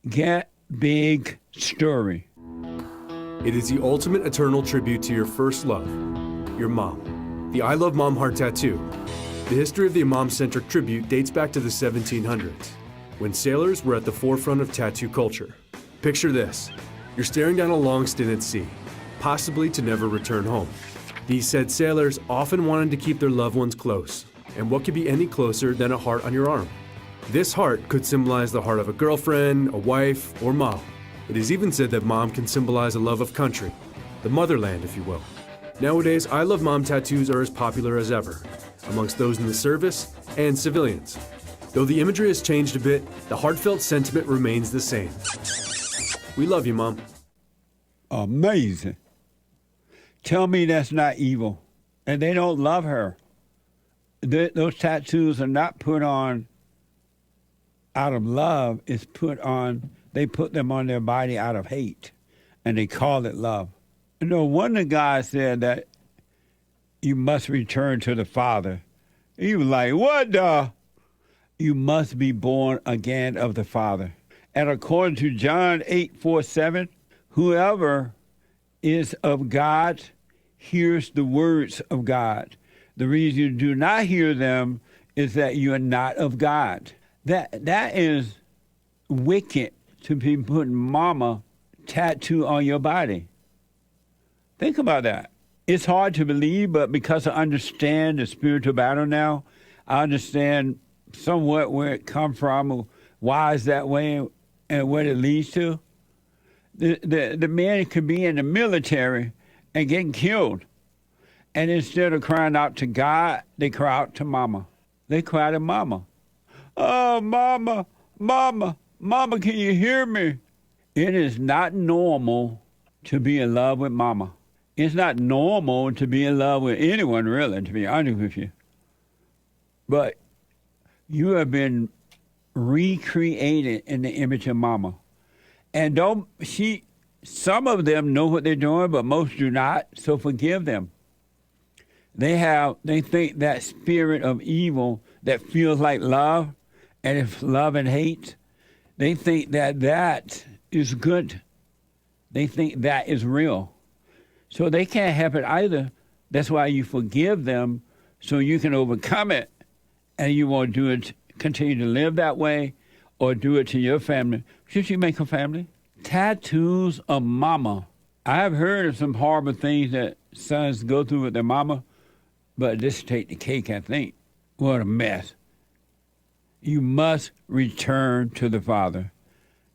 Get Big Story. It is the ultimate eternal tribute to your first love, your mom. The I Love Mom Heart tattoo. The history of the mom-centric tribute dates back to the 1700s, when sailors were at the forefront of tattoo culture. Picture this. You're staring down a long stint at sea, possibly to never return home. These said sailors often wanted to keep their loved ones close, and what could be any closer than a heart on your arm? This heart could symbolize the heart of a girlfriend, a wife, or mom. It is even said that mom can symbolize a love of country, the motherland, if you will. Nowadays, I Love Mom tattoos are as popular as ever, amongst those in the service and civilians. Though the imagery has changed a bit, the heartfelt sentiment remains the same. We love you, Mom. Amazing. Tell me that's not evil. And they don't love her. Those tattoos are not put on out of love. It's put on, they put them on their body out of hate. And they call it love. You know, one of the guys said that you must return to the Father. He was like, what the? You must be born again of the Father. And according to John 8:47, whoever is of God hears the words of God. The reason you do not hear them is that you are not of God. That is wicked to be putting mama tattoo on your body. Think about that. It's hard to believe, but because I understand the spiritual battle now, I understand somewhat where it comes from, or why it's that way, and what it leads to. The man could be in the military and getting killed. And instead of crying out to God, they cry out to mama. They cry to mama. Oh, mama, mama, mama, can you hear me? It is not normal to be in love with mama. It's not normal to be in love with anyone, really, to be honest with you. But you have been recreated in the image of mama. And some of them know what they're doing, but most do not, so forgive them. They think that spirit of evil that feels like love, and it's love and hate, they think that is good. They think that is real. So they can't have it either. That's why you forgive them, so you can overcome it, and you won't do it, continue to live that way, or do it to your family. Should you make a family? Tattoos of mama. I've heard of some horrible things that sons go through with their mama, but this take the cake, I think. What a mess. You must return to the Father.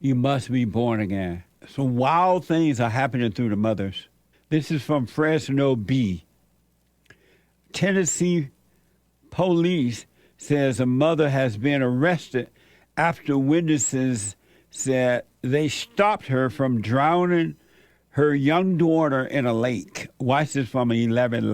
You must be born again. Some wild things are happening through the mothers. This is from Fresno B. Tennessee police says a mother has been arrested after witnesses said they stopped her from drowning her young daughter in a lake. Watch this from 11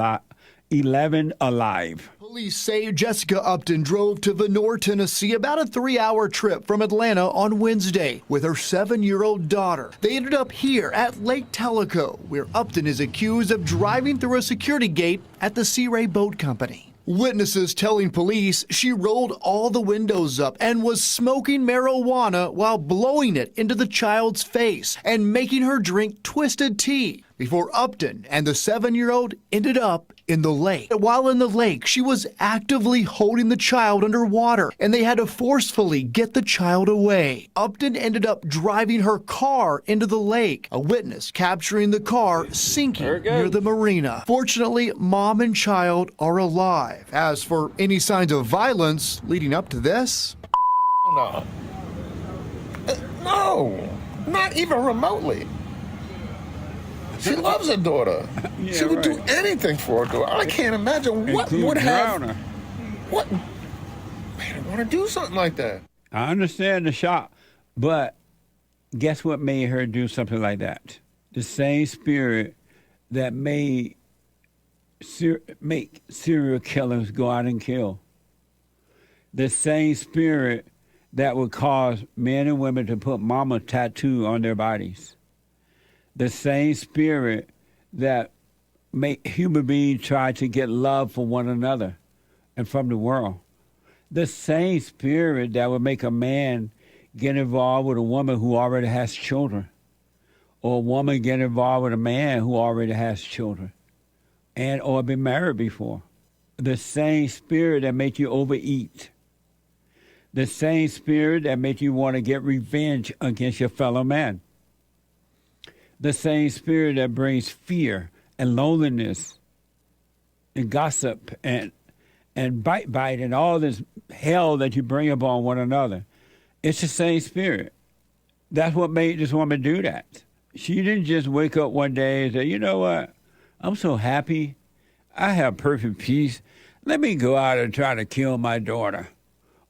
Alive. Police say Jessica Upton drove to Vonore, Tennessee, about a 3-hour trip from Atlanta on Wednesday with her 7-year-old daughter. They ended up here at Lake Tellico, where Upton is accused of driving through a security gate at the Sea Ray Boat Company. Witnesses telling police she rolled all the windows up and was smoking marijuana while blowing it into the child's face and making her drink twisted tea before Upton and the 7-year-old ended up in the lake. While in the lake, she was actively holding the child underwater, and they had to forcefully get the child away. Upton ended up driving her car into the lake, a witness capturing the car sinking near the marina. Fortunately, mom and child are alive. As for any signs of violence leading up to this, no. No, not even remotely. She loves her daughter. Yeah, she would right. do anything for her daughter. I can't imagine what would have. What made her want to do something like that? I understand the shock, but guess what made her do something like that? The same spirit that make serial killers go out and kill. The same spirit that would cause men and women to put mama tattoo on their bodies. The same spirit that make human beings try to get love for one another and from the world. The same spirit that would make a man get involved with a woman who already has children, or a woman get involved with a man who already has children and or been married before. The same spirit that make you overeat. The same spirit that make you want to get revenge against your fellow man. the same spirit that brings fear and loneliness and gossip and bite and all this hell that you bring upon one another. It's the same spirit. That's what made this woman do that. She didn't just wake up one day and say, you know what, I'm so happy. I have perfect peace. Let me go out and try to kill my daughter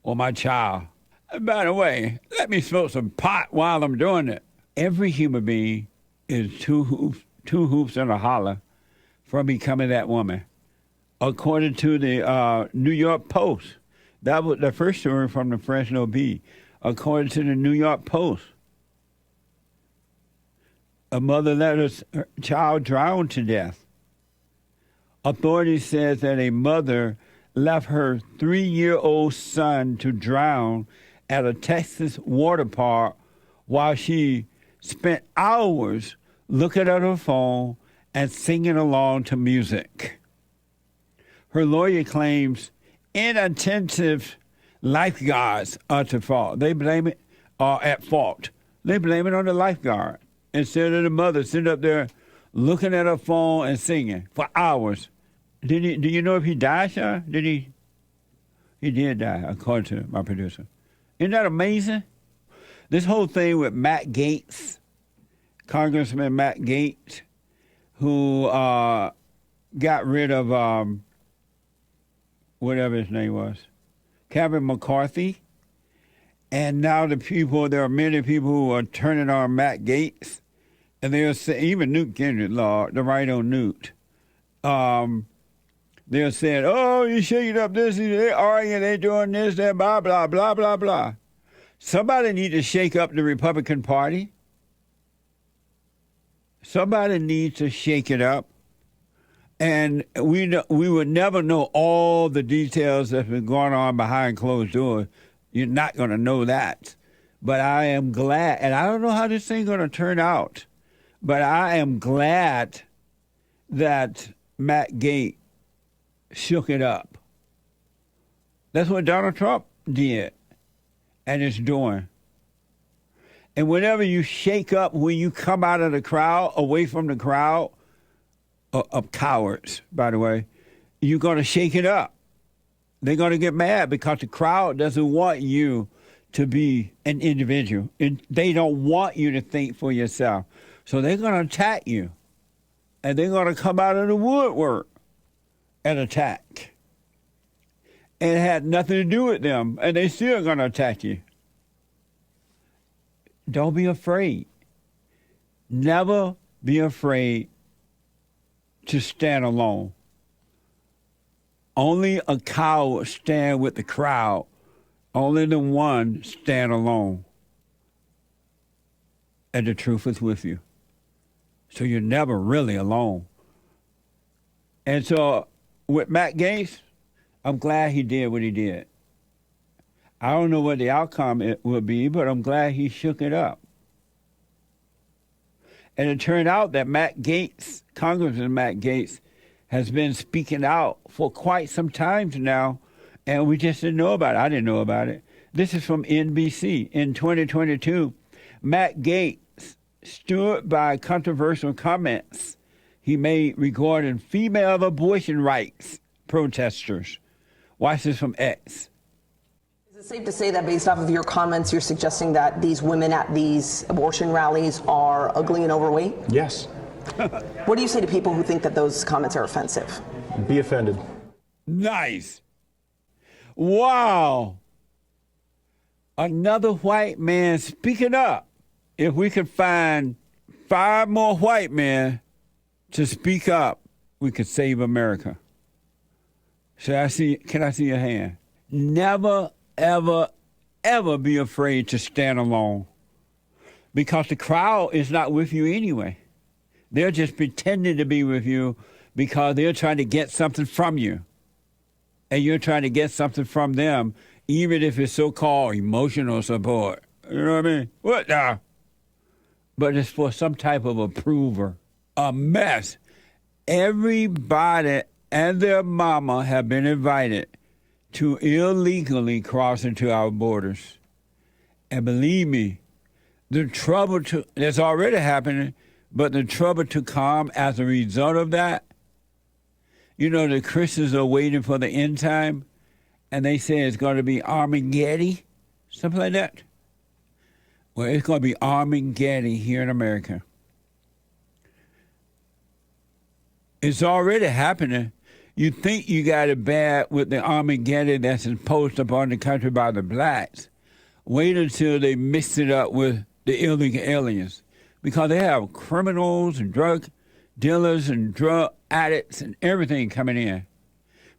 or my child. And by the way, let me smoke some pot while I'm doing it. Every human being is two hoops and a holler from becoming that woman. According to the New York Post, that was the first story from the Fresno Bee. According to the New York Post, a mother let her child drown to death. Authorities says that a mother left her 3-year-old son to drown at a Texas water park while she spent hours looking at her phone and singing along to music. Her lawyer claims inattentive lifeguards are at fault. They blame it at fault. They blame it on the lifeguard instead of the mother sitting up there looking at her phone and singing for hours. Do you know if he died, Sean? Did he? He did die, according to my producer. Isn't that amazing? This whole thing with Matt Gaetz, Congressman Matt Gaetz, who got rid of whatever his name was, Kevin McCarthy, and now there are many people who are turning on Matt Gaetz, and they'll say, even Newt Gingrich, the right on Newt, they're saying, oh, you shaking up this, they arguing, they doing this, that, blah, blah, blah, blah, blah. Somebody need to shake up the Republican Party. Somebody needs to shake it up. And we would never know all the details that's been going on behind closed doors. You're not going to know that. But I am glad, and I don't know how this thing's going to turn out, but I am glad that Matt Gaetz shook it up. That's what Donald Trump did and is doing. And whenever you shake up, when you come out of the crowd, away from the crowd, of cowards, by the way, you're going to shake it up. They're going to get mad because the crowd doesn't want you to be an individual. They don't want you to think for yourself. So they're going to attack you. And they're going to come out of the woodwork and attack. And it had nothing to do with them. And they still going to attack you. Don't be afraid. Never be afraid to stand alone. Only a coward stand with the crowd. Only the one stand alone. And the truth is with you. So you're never really alone. And so with Matt Gaetz, I'm glad he did what he did. I don't know what the outcome it will be, but I'm glad he shook it up. And it turned out that Matt Gaetz, Congressman Matt Gaetz, has been speaking out for quite some time now, and we just didn't know about it. I didn't know about it. This is from NBC. In 2022, Matt Gaetz stood by controversial comments he made regarding female abortion rights protesters. Watch this from X. Is it safe to say that based off of your comments, you're suggesting that these women at these abortion rallies are ugly and overweight? Yes. What do you say to people who think that those comments are offensive? Be offended. Nice. Wow. Another white man speaking up. If we could find 5 more white men to speak up, we could save America. Can I see your hand? Never, ever, ever be afraid to stand alone. Because the crowd is not with you anyway. They're just pretending to be with you because they're trying to get something from you. And you're trying to get something from them, even if it's so-called emotional support. You know what I mean? What the? But it's for some type of approval. A mess. Everybody and their mama have been invited to illegally cross into our borders. And believe me, the trouble that's already happening But the trouble to come as a result of that, you know, the Christians are waiting for the end time, and they say it's going to be Armageddon, something like that. Well, it's going to be Armageddon here in America. It's already happening. You think you got it bad with the Armageddon that's imposed upon the country by the blacks. Wait until they mix it up with the illegal aliens. Because they have criminals and drug dealers and drug addicts and everything coming in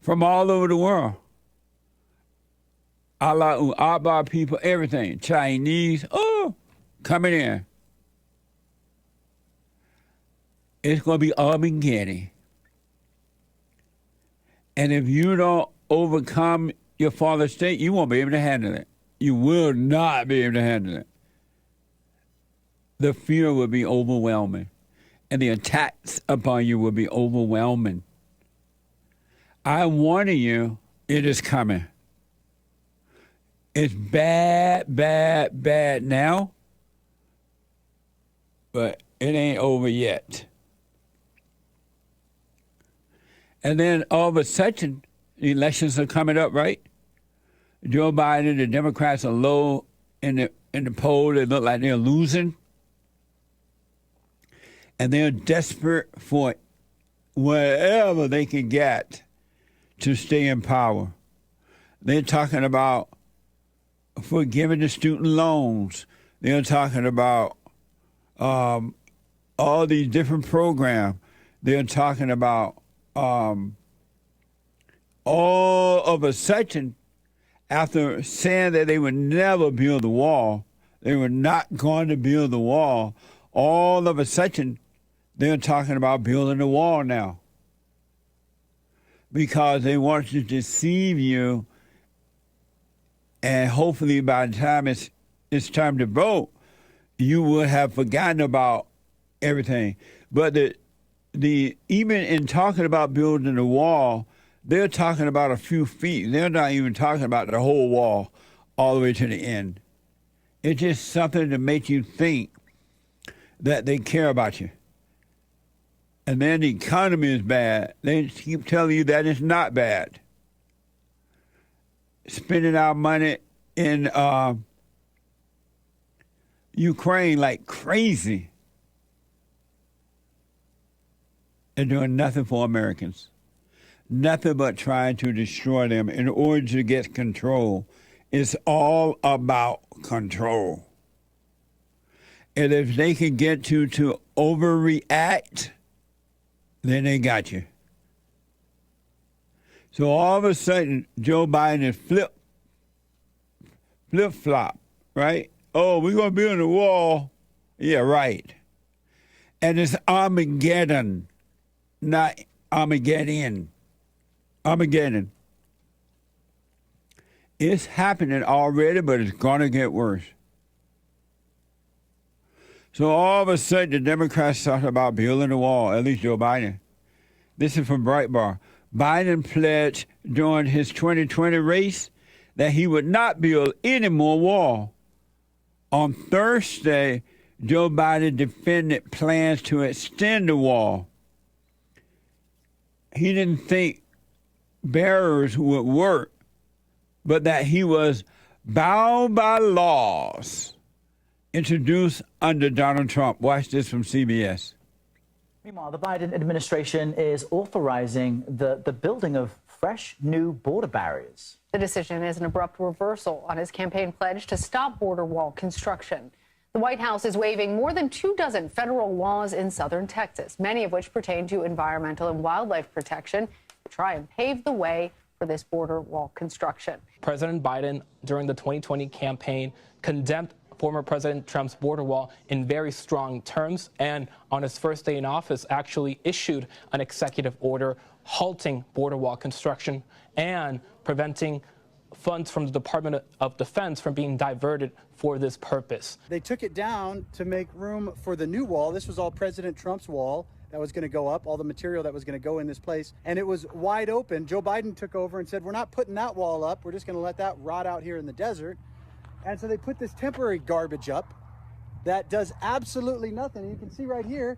from all over the world. Allah Akbar people, everything. Chinese, coming in. It's going to be Armageddon. And if you don't overcome your father's state, you won't be able to handle it. You will not be able to handle it. The fear will be overwhelming. And the attacks upon you will be overwhelming. I'm warning you, it is coming. It's bad, bad, bad now, but it ain't over yet. And then all of a sudden, the elections are coming up, right? Joe Biden, the Democrats are low in the poll. They look like they're losing. And they're desperate for whatever they can get to stay in power. They're talking about forgiving the student loans. They're talking about all these different programs. They're talking about all of a sudden, after saying that they would never build the wall, they were not going to build the wall, all of a sudden, they're talking about building the wall now. Because they want to deceive you, and hopefully by the time it's time to vote, you will have forgotten about everything. But the even in talking about building the wall, they're talking about a few feet. They're not even talking about the whole wall all the way to the end. It's just something to make you think that they care about you. And then the economy is bad. They keep telling you that it's not bad. Spending our money in Ukraine like crazy. And doing nothing for Americans. Nothing but trying to destroy them in order to get control. It's all about control. And if they can get you to overreact, then they got you. So all of a sudden, Joe Biden is flip-flop, right? Oh, we're going to build a wall. Yeah, right. And it's Armageddon. Not Armageddon. Armageddon. It's happening already, but it's going to get worse. So all of a sudden, the Democrats talk about building a wall, at least Joe Biden. This is from Breitbart. Biden pledged during his 2020 race that he would not build any more wall. On Thursday, Joe Biden defended plans to extend the wall. He didn't think barriers would work, but that he was bound by laws introduced under Donald Trump. Watch this from CBS. Meanwhile, the Biden administration is authorizing the building of fresh new border barriers. The decision is an abrupt reversal on his campaign pledge to stop border wall construction. The White House is waiving more than 24 federal laws in southern Texas, many of which pertain to environmental and wildlife protection, to try and pave the way for this border wall construction. President Biden, during the 2020 campaign, condemned former President Trump's border wall in very strong terms, and on his first day in office actually issued an executive order halting border wall construction and preventing funds from the Department of Defense from being diverted for this purpose. They took it down to make room for the new wall. This was all President Trump's wall that was going to go up, all the material that was going to go in this place, and it was wide open. Joe Biden took over and said, we're not putting that wall up. We're just going to let that rot out here in the desert. And so they put this temporary garbage up, that does absolutely nothing. And you can see right here,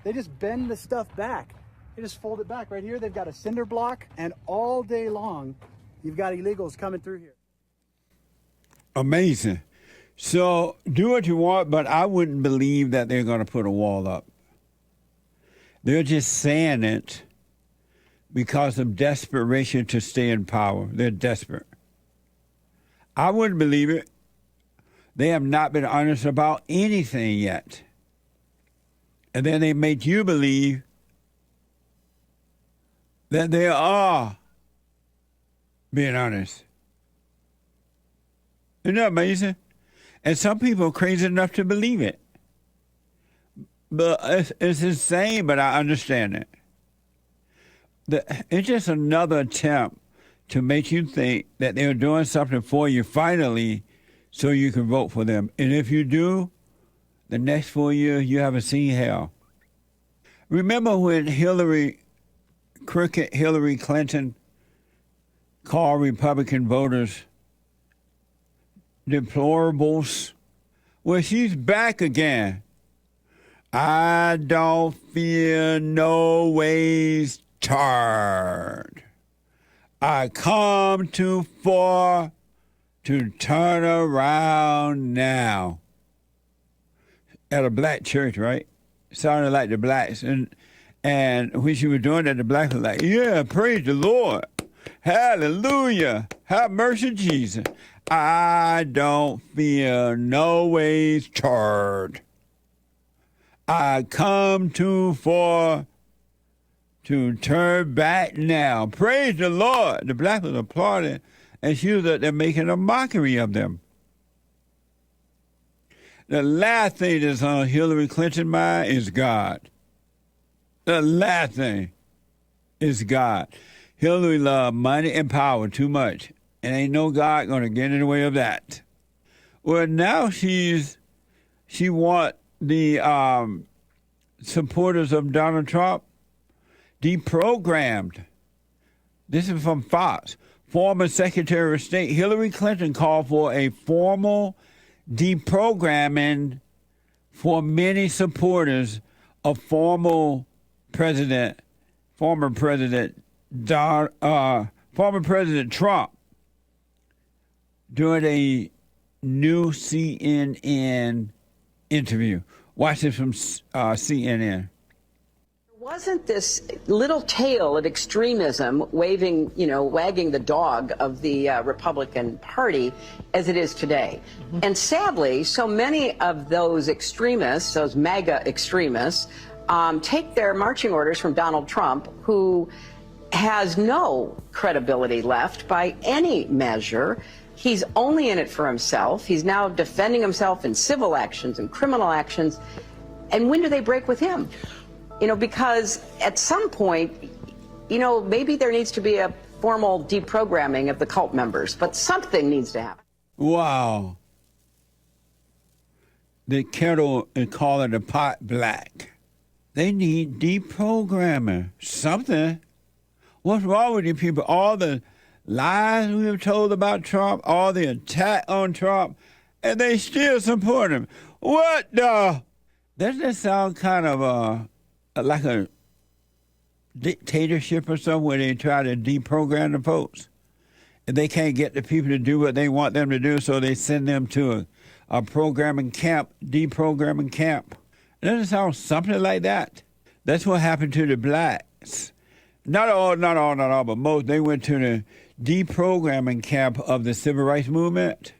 they just bend the stuff back. They just fold it back. Right here, they've got a cinder block, and all day long, you've got illegals coming through here. Amazing. So do what you want, but I wouldn't believe that they're going to put a wall up. They're just saying it because of desperation to stay in power. They're desperate. I wouldn't believe it. They have not been honest about anything yet. And then they make you believe that they are being honest. Isn't that amazing? And some people are crazy enough to believe it. But it's insane, but I understand it. It's just another attempt to make you think that they're doing something for you finally so you can vote for them. And if you do, the next 4 years, you haven't seen hell. Remember when Hillary Clinton called Republican voters deplorables? Well, she's back again. I don't fear no ways charred. I come too far to turn around now. At a black church, right? Sounded like the blacks. And when she was doing that, the blacks were like, yeah, praise the Lord. Hallelujah. Have mercy, Jesus. I don't fear no ways charred. I come too far to turn back now. Praise the Lord. The black was applauding, and she was up there making a mockery of them. The last thing that's on Hillary Clinton's mind is God. The last thing is God. Hillary loved money and power too much, and ain't no God going to get in the way of that. Well, now she want the supporters of Donald Trump deprogrammed. This is from Fox. Former Secretary of State Hillary Clinton called for a formal deprogramming for many supporters of former President Trump during a new CNN interview. Watch this from CNN. Wasn't this little tail of extremism wagging the dog of the Republican Party as it is today? Mm-hmm. And sadly, so many of those extremists, those MAGA extremists, take their marching orders from Donald Trump, who has no credibility left by any measure. He's only in it for himself. He's now defending himself in civil actions and criminal actions. And when do they break with him? Because at some point, maybe there needs to be a formal deprogramming of the cult members, but something needs to happen. Wow. They kettle and call it a pot black. They need deprogramming. Something. What's wrong with you people? All the lies we were told about Trump, all the attack on Trump, and they still support him. What the? Doesn't that sound kind of like a dictatorship or something where they try to deprogram the folks? And they can't get the people to do what they want them to do, so they send them to a programming camp, deprogramming camp. Doesn't it sound something like that? That's what happened to the blacks. Not all, but most. They went to the deprogramming camp of the civil rights movement,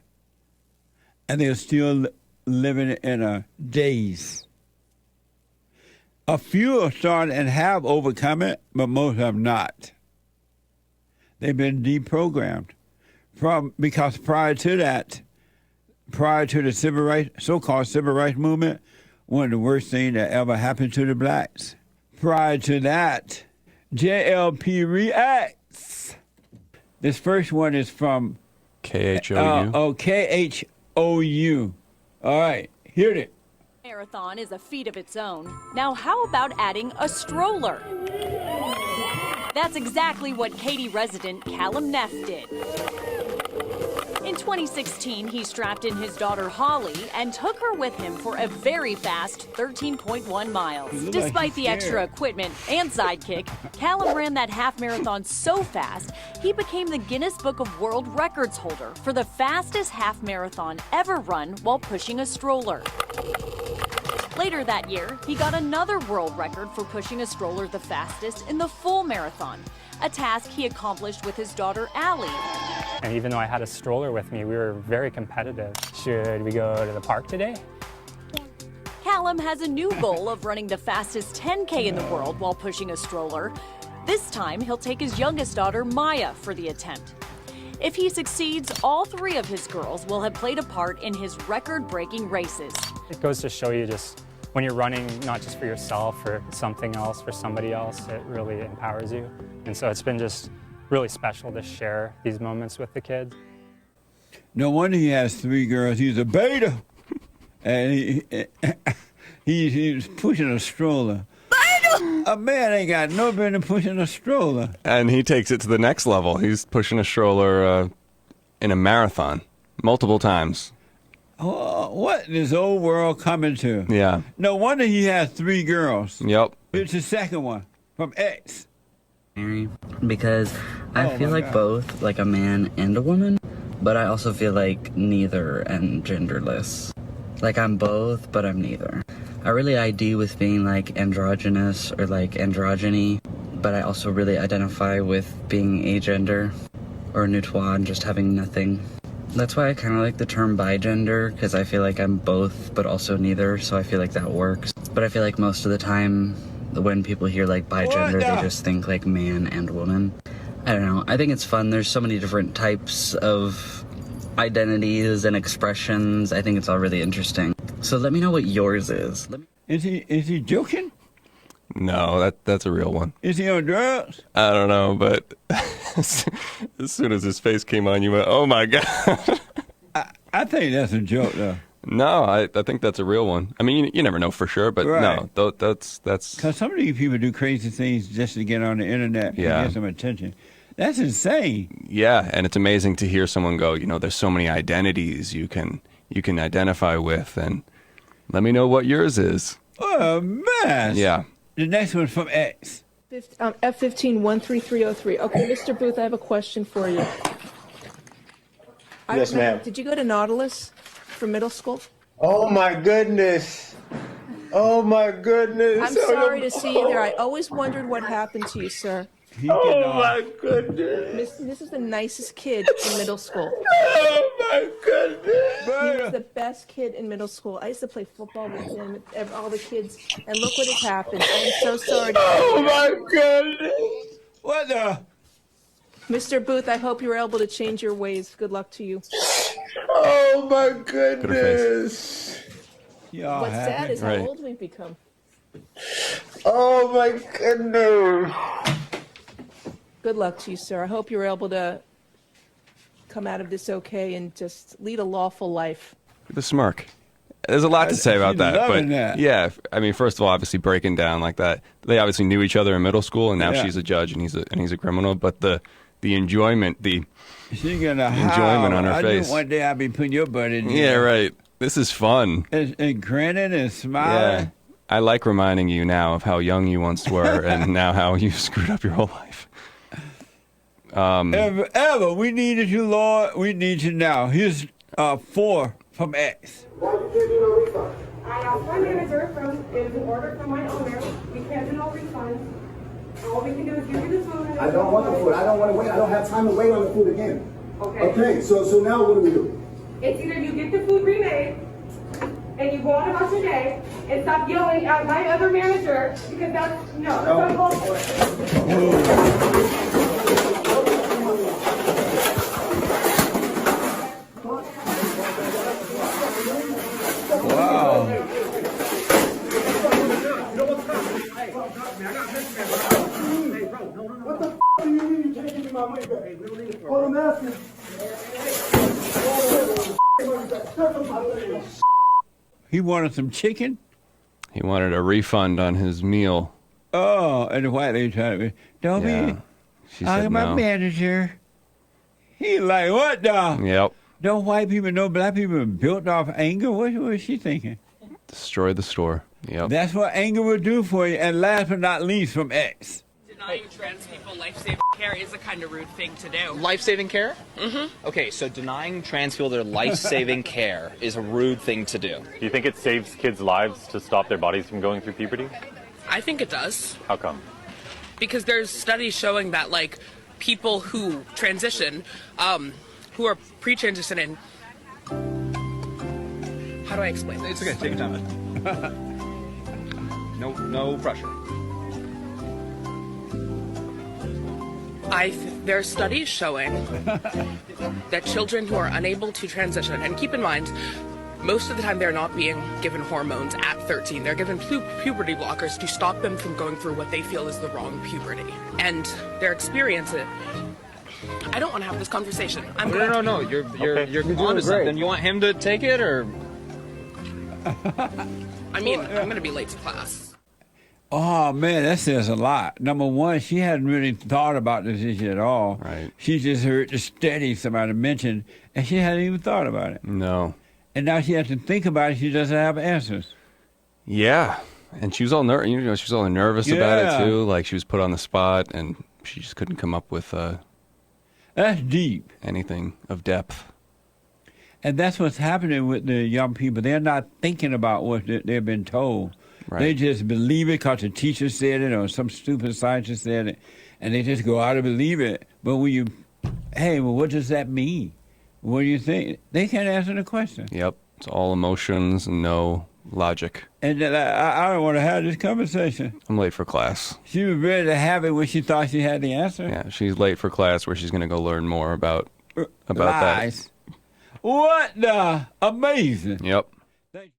and they're still living in a daze. A few have started and have overcome it, but most have not. They've been deprogrammed because prior to the civil rights, so-called civil rights movement, one of the worst things that ever happened to the blacks. Prior to that, JLP REACTS. This first one is from KHOU. KHOU. All right, hear it. Marathon is a feat of its own. Now, how about adding a stroller? That's exactly what Katy resident Callum Neff did. In 2016, he strapped in his daughter Holly and took her with him for a very fast 13.1 miles. Despite the extra equipment and sidekick, Callum ran that half marathon so fast, he became the Guinness Book of World Records holder for the fastest half marathon ever run while pushing a stroller. Later that year, he got another world record for pushing a stroller the fastest in the full marathon, a task he accomplished with his daughter Allie. And even though I had a stroller with me, we were very competitive. Should we go to the park today? Callum has a new goal of running the fastest 10K in the world while pushing a stroller. This time, he'll take his youngest daughter, Maya, for the attempt. If he succeeds, all 3 of his girls will have played a part in his record-breaking races. It goes to show you just when you're running, not just for yourself or something else, for somebody else, it really empowers you. And so it's been just really special to share these moments with the kids. No wonder he has 3 girls. He's a beta. And he's pushing a stroller. A man ain't got no business pushing a stroller. And he takes it to the next level. He's pushing a stroller in a marathon multiple times. Oh, what is the old world coming to? Yeah. No wonder he has 3 girls. Yep. Here's the second one from X. Because I feel like both, like a man and a woman, but I also feel like neither and genderless. Like I'm both, but I'm neither. I really ID with being like androgynous or like androgyny, but I also really identify with being agender or neutral and just having nothing. That's why I kind of like the term bigender, because I feel like I'm both, but also neither, so I feel like that works. But I feel like most of the time, when people hear like bigender, they just think like man and woman. I don't know. I think it's fun. There's so many different types of identities and expressions. I think it's all really interesting. So let me know what yours is. Is he joking? No, that's a real one. Is he on drugs? I don't know, but as soon as his face came on, you went, oh my God. I think that's a joke, though. No, I think that's a real one. I mean, you never know for sure, but right. No, that's... Because some of these people do crazy things just to get on the internet and get some attention. That's insane. Yeah, and it's amazing to hear someone go, there's so many identities you can identify with, and let me know what yours is. Oh, man. Yeah. The next one's from X. F15-13303. Okay, Mr. Booth, I have a question for you. Yes, ma'am. Did you go to Nautilus for middle school? Oh, my goodness. Oh, my goodness. I'm sorry to see you there. I always wondered what happened to you, sir. Oh, my goodness. This is the nicest kid in middle school. Oh, my goodness. He was the best kid in middle school. I used to play football with him, all the kids, and look what has happened. I'm so sorry. Oh, my goodness. What the? Mr. Booth, I hope you were able to change your ways. Good luck to you. Oh, my goodness. What's sad is how old we've become. Oh, my goodness. Good luck to you, sir. I hope you're able to come out of this okay and just lead a lawful life. The smirk. There's a lot to say about that, but that. Yeah, I mean, first of all, obviously breaking down like that. They obviously knew each other in middle school, and now she's a judge and he's a criminal. But the enjoyment, enjoyment on her face. I knew one day I'd be putting your butt in. Yeah, right. This is fun. And grinning and smiling. Yeah. I like reminding you now of how young you once were, and now how you screwed up your whole life. Ever, we needed you, Lord. We need you now. Here's 4 from X. I asked my manager it was an order from my owner. We can't do no refunds. All we can do is give you the food. I don't want the food. I don't want to wait. I don't have time to wait on the food again. Okay. Okay, so now what do we do? It's either you get the food remade and you go on about your day and stop yelling at my other manager because that's uncalled for. Wow. What the f*** do you mean you can't give me my money back? Hold on, asking. He wanted some chicken? He wanted a refund on his meal. Oh, and the white lady tried to be, She said I'm my no. manager. He like, what the? Yep. No white people, no black people built off anger? What was she thinking? Destroy the store. Yep. That's what anger will do for you. And last but not least, from X. Denying trans people life-saving care is a kind of rude thing to do. Life-saving care? Mm-hmm. Okay, so denying trans people their life-saving care is a rude thing to do. Do you think it saves kids' lives to stop their bodies from going through puberty? I think it does. How come? Because there's studies showing that, like, people who transition, who are pre-transitioning. How do I explain this? It's okay, take your time. No pressure. There are studies showing that children who are unable to transition, and keep in mind, most of the time they're not being given hormones at 13. They're given puberty blockers to stop them from going through what they feel is the wrong puberty. And their experience, I don't want to have this conversation. No. You're on to something. You want him to take it, or? I mean, I'm going to be late to class. Oh, man, that says a lot. Number one, she hadn't really thought about this issue at all. Right. She just heard the study somebody mentioned, and she hadn't even thought about it. No. And now she has to think about it. She doesn't have answers. Yeah. And she was all she was all nervous about it, too. Like, she was put on the spot, and she just couldn't come up with that's deep. Anything of depth. And that's what's happening with the young people. They're not thinking about what they've been told. Right. They just believe it because the teacher said it or some stupid scientist said it, and they just go out and believe it. But when what does that mean? What do you think? They can't answer the question. Yep. It's all emotions and no logic. And I don't want to have this conversation. I'm late for class. She was ready to have it when she thought she had the answer. Yeah, she's late for class where she's going to go learn more about lies. that. What the? Amazing. Yep.